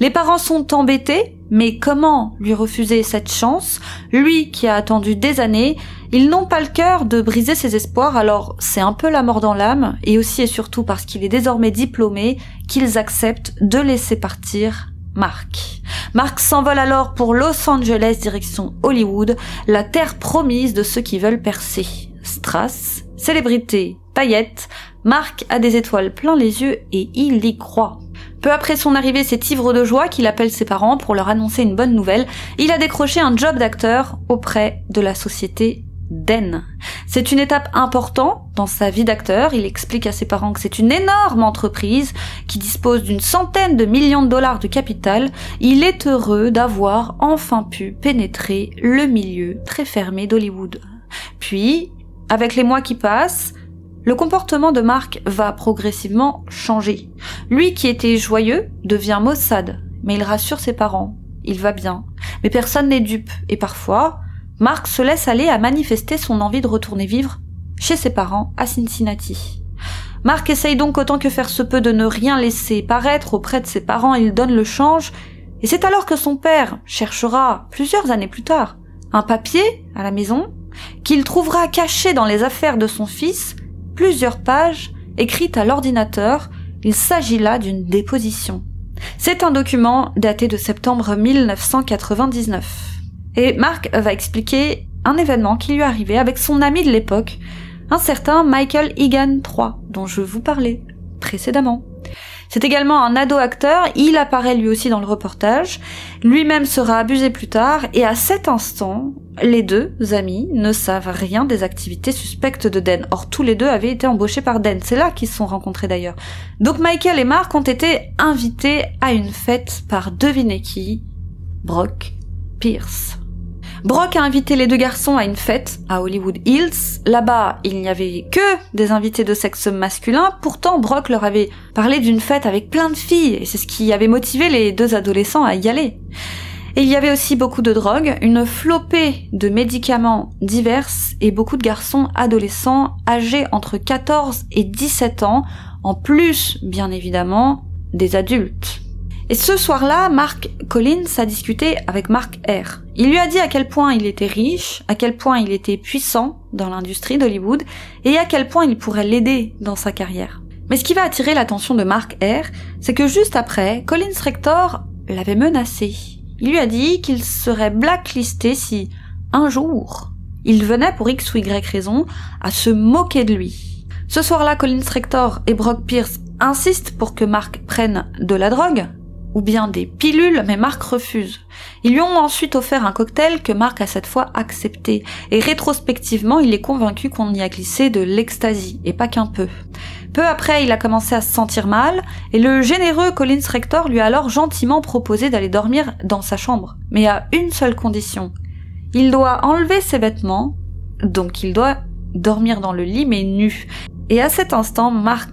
Les parents sont embêtés, mais comment lui refuser cette chance? Lui qui a attendu des années, ils n'ont pas le cœur de briser ses espoirs, alors c'est un peu la mort dans l'âme, et aussi et surtout parce qu'il est désormais diplômé, qu'ils acceptent de laisser partir Mark. Mark s'envole alors pour Los Angeles direction Hollywood, la terre promise de ceux qui veulent percer. Strass, célébrité, paillettes, Mark a des étoiles plein les yeux et il y croit. Peu après son arrivée, c'est ivre de joie qu'il appelle ses parents pour leur annoncer une bonne nouvelle. Il a décroché un job d'acteur auprès de la société Den. C'est une étape importante dans sa vie d'acteur. Il explique à ses parents que c'est une énorme entreprise qui dispose d'une centaine de millions de dollars de capital. Il est heureux d'avoir enfin pu pénétrer le milieu très fermé d'Hollywood. Puis, avec les mois qui passent, le comportement de Mark va progressivement changer. Lui qui était joyeux devient maussade, mais il rassure ses parents. Il va bien. Mais personne n'est dupe. Et parfois, Mark se laisse aller à manifester son envie de retourner vivre chez ses parents à Cincinnati. Mark essaye donc autant que faire se peut de ne rien laisser paraître auprès de ses parents. Il donne le change. Et c'est alors que son père cherchera, plusieurs années plus tard, un papier à la maison qu'il trouvera caché dans les affaires de son fils, plusieurs pages écrites à l'ordinateur. Il s'agit là d'une déposition. C'est un document daté de septembre 1999. Et Mark va expliquer un événement qui lui est arrivé avec son ami de l'époque, un certain Michael Egan III, dont je vous parlais précédemment. C'est également un ado-acteur, il apparaît lui aussi dans le reportage, lui-même sera abusé plus tard, et à cet instant, les deux amis ne savent rien des activités suspectes de Den. Or, tous les deux avaient été embauchés par Den, c'est là qu'ils se sont rencontrés d'ailleurs. Donc Michael et Mark ont été invités à une fête par devinez qui? Brock Pierce. Brock a invité les deux garçons à une fête à Hollywood Hills. Là-bas, il n'y avait que des invités de sexe masculin. Pourtant, Brock leur avait parlé d'une fête avec plein de filles. Et c'est ce qui avait motivé les deux adolescents à y aller. Et il y avait aussi beaucoup de drogue, une flopée de médicaments divers et beaucoup de garçons adolescents âgés entre 14 et 17 ans. En plus, bien évidemment, des adultes. Et ce soir-là, Mark Collins a discuté avec Mark R. Il lui a dit à quel point il était riche, à quel point il était puissant dans l'industrie d'Hollywood et à quel point il pourrait l'aider dans sa carrière. Mais ce qui va attirer l'attention de Mark R, c'est que juste après, Collins Rector l'avait menacé. Il lui a dit qu'il serait blacklisté si, un jour, il venait pour X ou Y raison à se moquer de lui. Ce soir-là, Collins Rector et Brock Pierce insistent pour que Mark prenne de la drogue. ou bien des pilules, mais Mark refuse. Ils lui ont ensuite offert un cocktail que Mark a cette fois accepté, et rétrospectivement, il est convaincu qu'on y a glissé de l'ecstasy, et pas qu'un peu. Peu après, il a commencé à se sentir mal, et le généreux Collins Rector lui a alors gentiment proposé d'aller dormir dans sa chambre, mais à une seule condition. Il doit enlever ses vêtements, donc il doit dormir dans le lit mais nu. Et à cet instant, Mark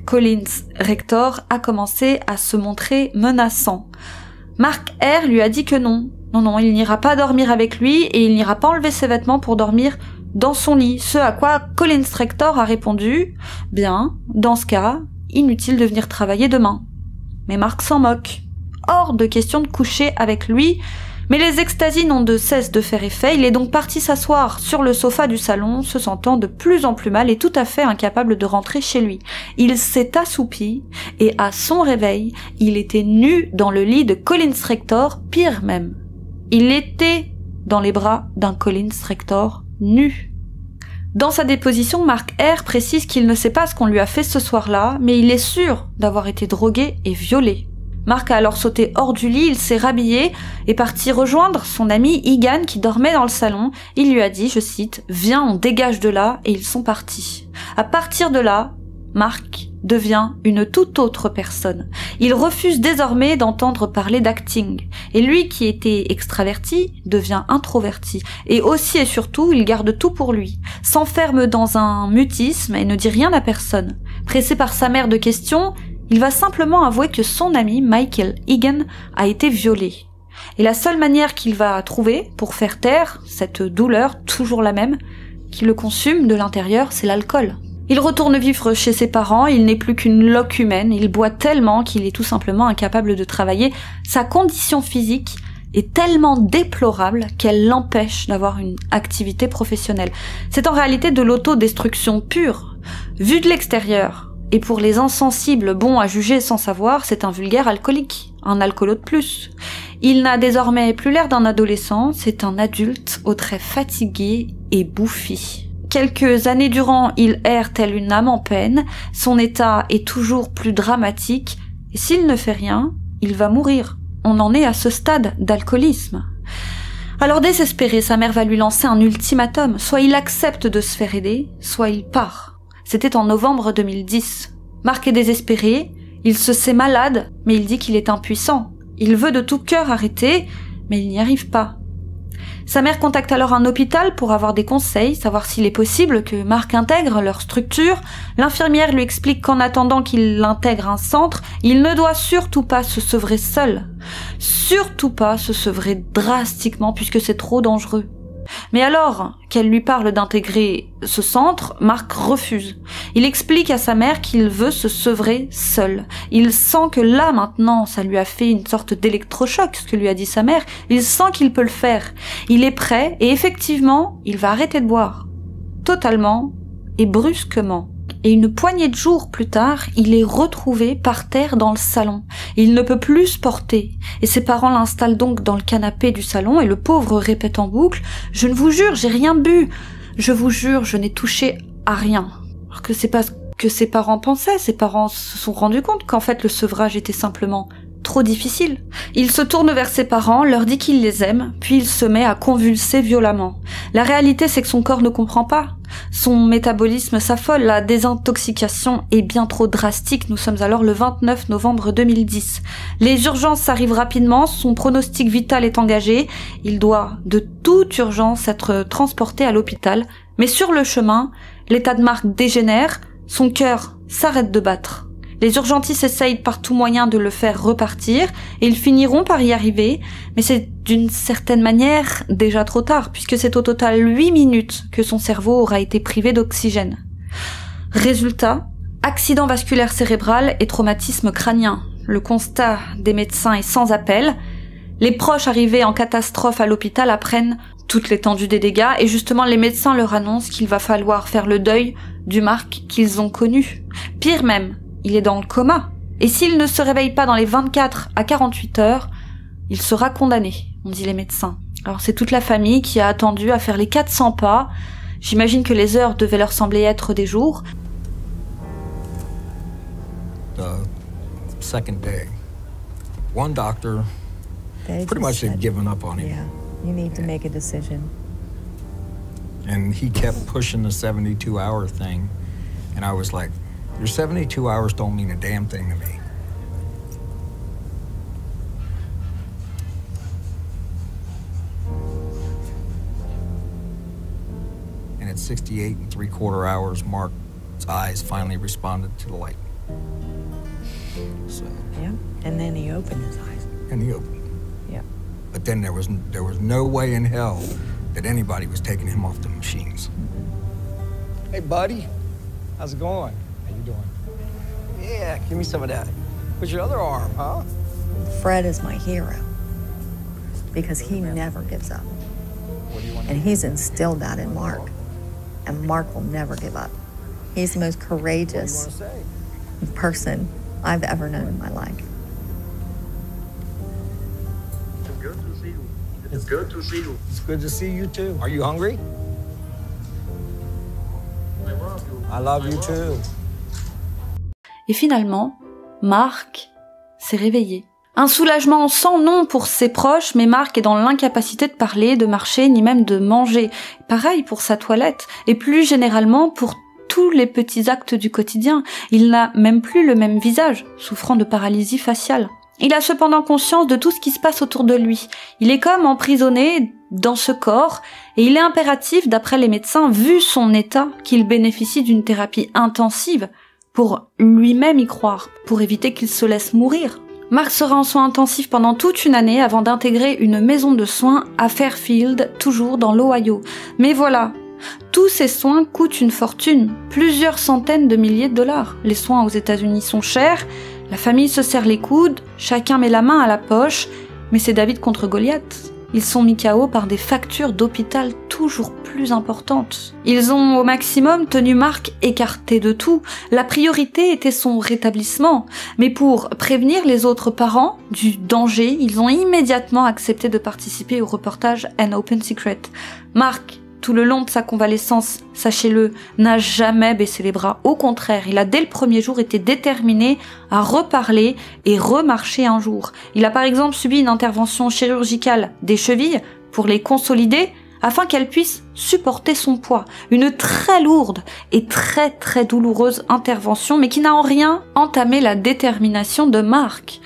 Collins Rector a commencé à se montrer menaçant. Mark R lui a dit que non, il n'ira pas dormir avec lui et il n'ira pas enlever ses vêtements pour dormir dans son lit, ce à quoi Collins Rector a répondu « Bien, dans ce cas, inutile de venir travailler demain. » Mais Mark s'en moque. Hors de question de coucher avec lui, mais les extasies n'ont de cesse de faire effet, il est donc parti s'asseoir sur le sofa du salon, se sentant de plus en plus mal et tout à fait incapable de rentrer chez lui. Il s'est assoupi, et à son réveil, il était nu dans le lit de Collins Rector, pire même. Il était dans les bras d'un Collins Rector nu. Dans sa déposition, Mark R précise qu'il ne sait pas ce qu'on lui a fait ce soir-là, mais il est sûr d'avoir été drogué et violé. Mark a alors sauté hors du lit, il s'est rhabillé et parti rejoindre son ami Egan qui dormait dans le salon. Il lui a dit, je cite, « Viens, on dégage de là » et ils sont partis. À partir de là, Mark devient une toute autre personne. Il refuse désormais d'entendre parler d'acting. Et lui qui était extraverti devient introverti. Et aussi et surtout, il garde tout pour lui. S'enferme dans un mutisme et ne dit rien à personne. Pressé par sa mère de questions, il va simplement avouer que son ami Michael Egan a été violé. Et la seule manière qu'il va trouver pour faire taire cette douleur, toujours la même, qui le consume de l'intérieur, c'est l'alcool. Il retourne vivre chez ses parents, il n'est plus qu'une loque humaine, il boit tellement qu'il est tout simplement incapable de travailler. Sa condition physique est tellement déplorable qu'elle l'empêche d'avoir une activité professionnelle. C'est en réalité de l'autodestruction pure. Vu de l'extérieur, et pour les insensibles bons à juger sans savoir, c'est un vulgaire alcoolique, un alcoolo de plus. Il n'a désormais plus l'air d'un adolescent, c'est un adulte aux traits fatigués et bouffis. Quelques années durant, il erre tel une âme en peine, son état est toujours plus dramatique, et s'il ne fait rien, il va mourir. On en est à ce stade d'alcoolisme. Alors désespéré, sa mère va lui lancer un ultimatum, soit il accepte de se faire aider, soit il part. C'était en novembre 2010. Mark est désespéré, il se sait malade, mais il dit qu'il est impuissant. Il veut de tout cœur arrêter, mais il n'y arrive pas. Sa mère contacte alors un hôpital pour avoir des conseils, savoir s'il est possible que Mark intègre leur structure. L'infirmière lui explique qu'en attendant qu'il intègre un centre, il ne doit surtout pas se sevrer seul. Surtout pas se sevrer drastiquement puisque c'est trop dangereux. Mais alors qu'elle lui parle d'intégrer ce centre, Mark refuse. Il explique à sa mère qu'il veut se sevrer seul. Il sent que là maintenant, ça lui a fait une sorte d'électrochoc, ce que lui a dit sa mère. Il sent qu'il peut le faire. Il est prêt et effectivement, il va arrêter de boire. Totalement et brusquement. Et une poignée de jours plus tard, il est retrouvé par terre dans le salon. Il ne peut plus se porter. Et ses parents l'installent donc dans le canapé du salon et le pauvre répète en boucle « Je ne vous jure, j'ai rien bu. Je vous jure, je n'ai touché à rien. » Alors que c'est pas ce que ses parents pensaient. Ses parents se sont rendus compte qu'en fait le sevrage était simplement trop difficile. Il se tourne vers ses parents, leur dit qu'il les aime, puis il se met à convulser violemment. La réalité, c'est que son corps ne comprend pas. Son métabolisme s'affole, la désintoxication est bien trop drastique. Nous sommes alors le 29 novembre 2010. Les urgences arrivent rapidement, son pronostic vital est engagé. Il doit de toute urgence être transporté à l'hôpital. Mais sur le chemin, l'état de Mark dégénère, son cœur s'arrête de battre. Les urgentistes essayent par tout moyen de le faire repartir et ils finiront par y arriver, mais c'est d'une certaine manière déjà trop tard puisque c'est au total 8 minutes que son cerveau aura été privé d'oxygène. Résultat, accident vasculaire cérébral et traumatisme crânien. Le constat des médecins est sans appel. Les proches arrivés en catastrophe à l'hôpital apprennent toute l'étendue des dégâts et justement les médecins leur annoncent qu'il va falloir faire le deuil du Mark qu'ils ont connu. Pire même, il est dans le coma. Et s'il ne se réveille pas dans les 24 à 48 heures, il sera condamné, ont dit les médecins. Alors c'est toute la famille qui a attendu à faire les 400 pas. J'imagine que les heures devaient leur sembler être des jours. Second day. one doctor pretty much had given up on him. Yeah, you need to make a decision. And he kept pushing the 72-hour thing. And I was like, your 72 hours don't mean a damn thing to me. And at 68 3/4 hours, Mark's eyes finally responded to the light. So. Yeah, and then he opened his eyes. And he opened. Yeah. But then there was no way in hell that anybody was taking him off the machines. Hey, buddy. How's it going? How you doing? Yeah, give me some of that. What's your other arm, huh? Fred is my hero because he never gives up. What do you want? And he's instilled that in Mark. And Mark will never give up. He's the most courageous person I've ever known in my life. It's good to see you. It's good to see you. It's good to see you too. Are you hungry? I love you. I love you too. Et finalement, Mark s'est réveillé. Un soulagement sans nom pour ses proches, mais Mark est dans l'incapacité de parler, de marcher, ni même de manger. Pareil pour sa toilette, et plus généralement pour tous les petits actes du quotidien. Il n'a même plus le même visage, souffrant de paralysie faciale. Il a cependant conscience de tout ce qui se passe autour de lui. Il est comme emprisonné dans ce corps, et il est impératif, d'après les médecins, vu son état, qu'il bénéficie d'une thérapie intensive pour lui-même y croire, pour éviter qu'il se laisse mourir. Mark sera en soins intensifs pendant toute une année avant d'intégrer une maison de soins à Fairfield, toujours dans l'Ohio. Mais voilà, tous ces soins coûtent une fortune, plusieurs centaines de milliers de dollars. Les soins aux États-Unis sont chers, la famille se serre les coudes, chacun met la main à la poche, mais c'est David contre Goliath. Ils sont mis KO par des factures d'hôpital toujours plus importantes. Ils ont au maximum tenu Mark écarté de tout. La priorité était son rétablissement. Mais pour prévenir les autres parents du danger, ils ont immédiatement accepté de participer au reportage An Open Secret. Mark, tout le long de sa convalescence, sachez-le, n'a jamais baissé les bras. Au contraire, il a dès le premier jour été déterminé à reparler et remarcher un jour. Il a par exemple subi une intervention chirurgicale des chevilles pour les consolider afin qu'elles puissent supporter son poids. Une très lourde et très douloureuse intervention, mais qui n'a en rien entamé la détermination de Mark.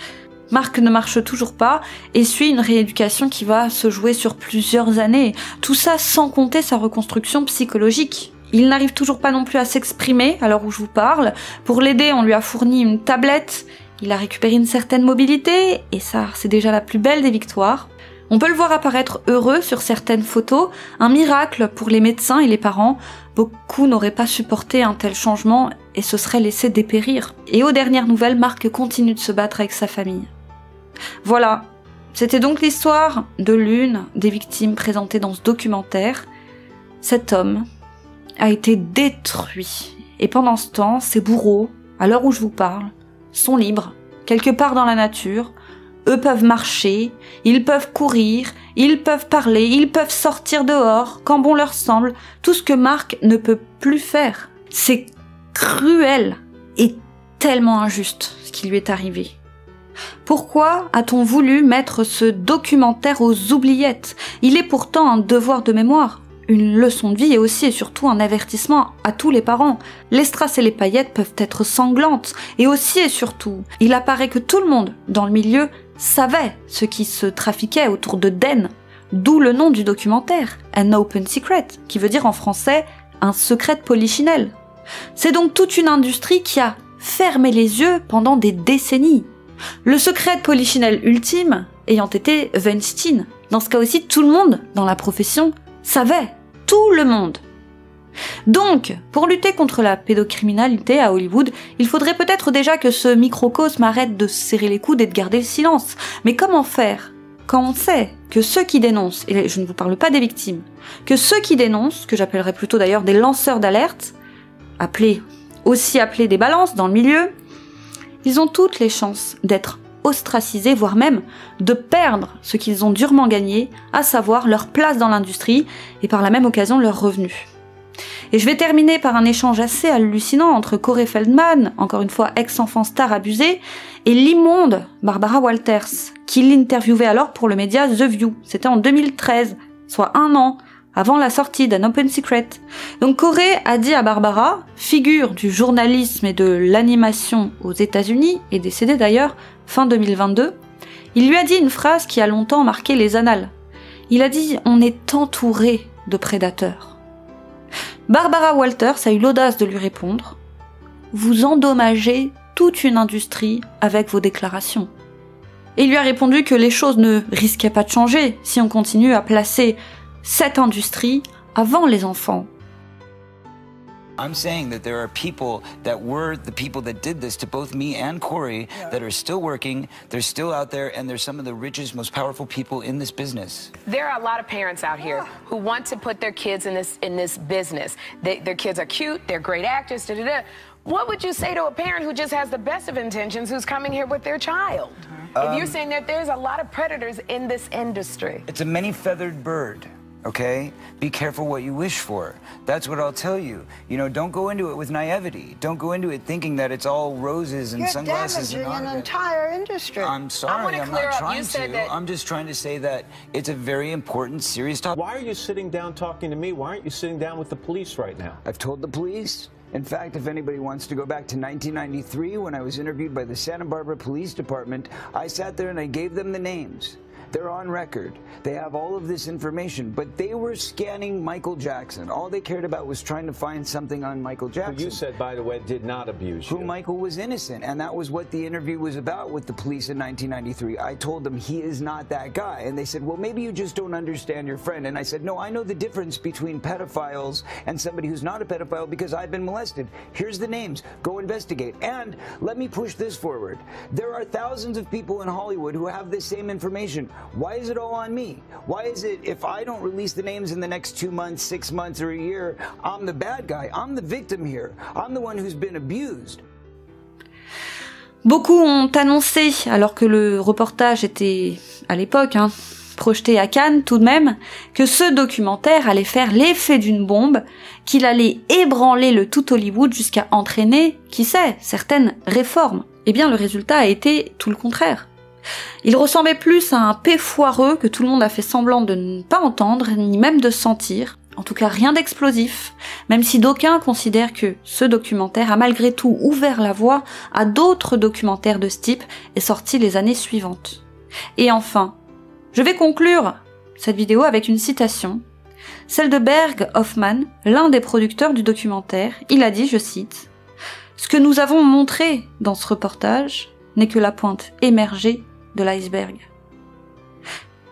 Mark ne marche toujours pas et suit une rééducation qui va se jouer sur plusieurs années. Tout ça sans compter sa reconstruction psychologique. Il n'arrive toujours pas non plus à s'exprimer à l'heure où je vous parle. Pour l'aider, on lui a fourni une tablette. Il a récupéré une certaine mobilité et ça, c'est déjà la plus belle des victoires. On peut le voir apparaître heureux sur certaines photos. Un miracle pour les médecins et les parents. Beaucoup n'auraient pas supporté un tel changement et se seraient laissés dépérir. Et aux dernières nouvelles, Mark continue de se battre avec sa famille. Voilà, c'était donc l'histoire de l'une des victimes présentées dans ce documentaire. Cet homme a été détruit. Et pendant ce temps, ses bourreaux, à l'heure où je vous parle, sont libres, quelque part dans la nature. Eux peuvent marcher, ils peuvent courir, ils peuvent parler, ils peuvent sortir dehors, quand bon leur semble. Tout ce que Mark ne peut plus faire. C'est cruel et tellement injuste ce qui lui est arrivé. Pourquoi a-t-on voulu mettre ce documentaire aux oubliettes? Il est pourtant un devoir de mémoire, une leçon de vie et aussi et surtout un avertissement à tous les parents. Les strass et les paillettes peuvent être sanglantes et aussi et surtout, il apparaît que tout le monde dans le milieu savait ce qui se trafiquait autour de Den, d'où le nom du documentaire, An Open Secret, qui veut dire en français un secret de polichinelle. C'est donc toute une industrie qui a fermé les yeux pendant des décennies. Le secret de polichinelle ultime ayant été Weinstein. Dans ce cas aussi, tout le monde dans la profession savait. Tout le monde. Donc, pour lutter contre la pédocriminalité à Hollywood, il faudrait peut-être déjà que ce microcosme arrête de se serrer les coudes et de garder le silence. Mais comment faire quand on sait que ceux qui dénoncent, et je ne vous parle pas des victimes, que ceux qui dénoncent, que j'appellerais plutôt d'ailleurs des lanceurs d'alerte, aussi appelés des balances dans le milieu, ils ont toutes les chances d'être ostracisés, voire même de perdre ce qu'ils ont durement gagné, à savoir leur place dans l'industrie et par la même occasion leurs revenus. Et je vais terminer par un échange assez hallucinant entre Corey Feldman, encore une fois ex-enfant star abusé, et l'immonde Barbara Walters, qui l'interviewait alors pour le média The View. C'était en 2013, soit 1 an avant la sortie d'An Open Secret. Donc Corey a dit à Barbara, figure du journalisme et de l'animation aux États-Unis, et décédée d'ailleurs fin 2022, il lui a dit une phrase qui a longtemps marqué les annales. Il a dit « On est entouré de prédateurs ». Barbara Walters a eu l'audace de lui répondre « Vous endommagez toute une industrie avec vos déclarations ». Et il lui a répondu que les choses ne risquaient pas de changer si on continue à placer cette industrie avant les enfants. I'm saying that there are people that were the people that did this to both me and Corey that are still working, they're still out there, and they're some of the richest, most powerful people in this business. There are a lot of parents out here who want to put their kids in this business. Their kids are cute, they're great actors, da-da-da. What would you say to a parent who just has the best of intentions who's coming here with their child? If you're saying that there's a lot of predators in this industry. It's a many-feathered bird. Okay? Be careful what you wish for. That's what I'll tell you. You know, don't go into it with naivety. Don't go into it thinking that it's all roses and sunglasses and an entire industry. I'm sorry, I'm not trying to. I'm just trying to say that it's a very important, serious topic. Why are you sitting down talking to me? Why aren't you sitting down with the police right now? I've told the police. In fact, if anybody wants to go back to 1993 when I was interviewed by the Santa Barbara Police Department, I sat there and I gave them the names. They're on record. They have all of this information, but they were scanning Michael Jackson. All they cared about was trying to find something on Michael Jackson. Who you said, by the way, did not abuse you. Who Michael was innocent, and that was what the interview was about with the police in 1993. I told them he is not that guy, and they said, well, maybe you just don't understand your friend. And I said, no, I know the difference between pedophiles and somebody who's not a pedophile because I've been molested. Here's the names. Go investigate. And let me push this forward. There are thousands of people in Hollywood who have this same information. Why is it all on me? Why is it if I don't release the names in the next 2 months, 6 months, or a year, I'm the bad guy? I'm the victim here. I'm the one who's been abused. Beaucoup ont annoncé, alors que le reportage était, à l'époque, projeté à Cannes tout de même, que ce documentaire allait faire l'effet d'une bombe, qu'il allait ébranler le tout Hollywood jusqu'à entraîner, qui sait, certaines réformes. Eh bien, le résultat a été tout le contraire. Il ressemblait plus à un paix foireux que tout le monde a fait semblant de ne pas entendre, ni même de sentir. En tout cas, rien d'explosif, même si d'aucuns considèrent que ce documentaire a malgré tout ouvert la voie à d'autres documentaires de ce type et sortis les années suivantes. Et enfin, je vais conclure cette vidéo avec une citation, celle de Berg Hoffman, l'un des producteurs du documentaire. Il a dit, je cite, « Ce que nous avons montré dans ce reportage n'est que la pointe émergée de l'iceberg. »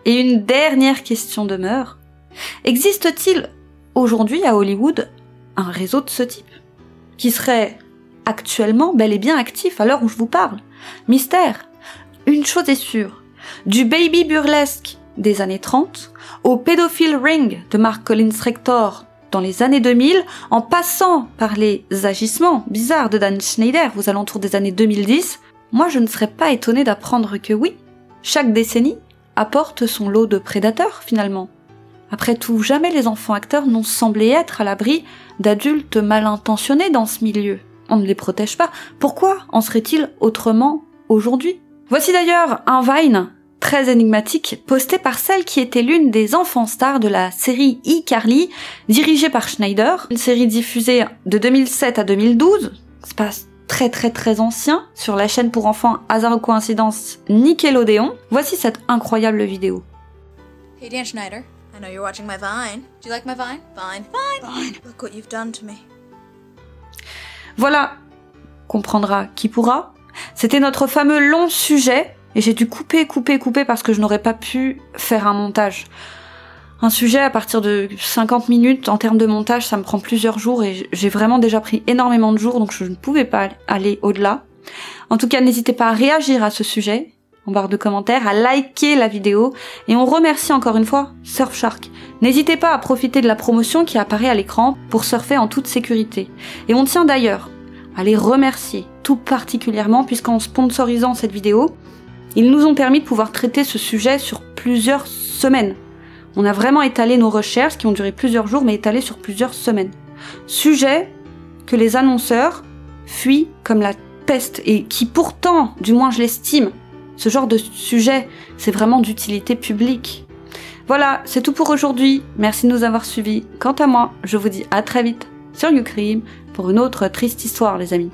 Et une dernière question demeure. Existe-t-il aujourd'hui à Hollywood un réseau de ce type qui serait actuellement bel et bien actif à l'heure où je vous parle? Mystère. Une chose est sûre. Du baby burlesque des années 30 au pédophile ring de Mark Collins Rector dans les années 2000, en passant par les agissements bizarres de Dan Schneider aux alentours des années 2010, moi je ne serais pas étonnée d'apprendre que oui, chaque décennie apporte son lot de prédateurs finalement. Après tout, jamais les enfants acteurs n'ont semblé être à l'abri d'adultes mal intentionnés dans ce milieu. On ne les protège pas. Pourquoi en serait-il autrement aujourd'hui? Voici d'ailleurs un Vine très énigmatique posté par celle qui était l'une des enfants stars de la série iCarly, dirigée par Schneider, une série diffusée de 2007 à 2012. C'est pas très ancien, sur la chaîne pour enfants hasard ou coïncidence Nickelodeon. Voici cette incroyable vidéo. Hey Dan Schneider, I know you're watching my Vine. Do you like my Vine? Vine. Look what you've done to me. Voilà, comprendra qui pourra. C'était notre fameux long sujet, et j'ai dû couper parce que je n'aurais pas pu faire un montage. Un sujet à partir de 50 minutes, en termes de montage, ça me prend plusieurs jours et j'ai vraiment déjà pris énormément de jours, donc je ne pouvais pas aller au-delà. En tout cas, n'hésitez pas à réagir à ce sujet, en barre de commentaires, à liker la vidéo, et on remercie encore une fois Surfshark. N'hésitez pas à profiter de la promotion qui apparaît à l'écran pour surfer en toute sécurité. Et on tient d'ailleurs à les remercier, tout particulièrement, puisqu'en sponsorisant cette vidéo, ils nous ont permis de pouvoir traiter ce sujet sur plusieurs semaines. On a vraiment étalé nos recherches qui ont duré plusieurs jours, mais étalées sur plusieurs semaines. Sujet que les annonceurs fuient comme la peste et qui pourtant, du moins je l'estime, ce genre de sujet, c'est vraiment d'utilité publique. Voilà, c'est tout pour aujourd'hui. Merci de nous avoir suivis. Quant à moi, je vous dis à très vite sur YouCrim pour une autre triste histoire, les amis.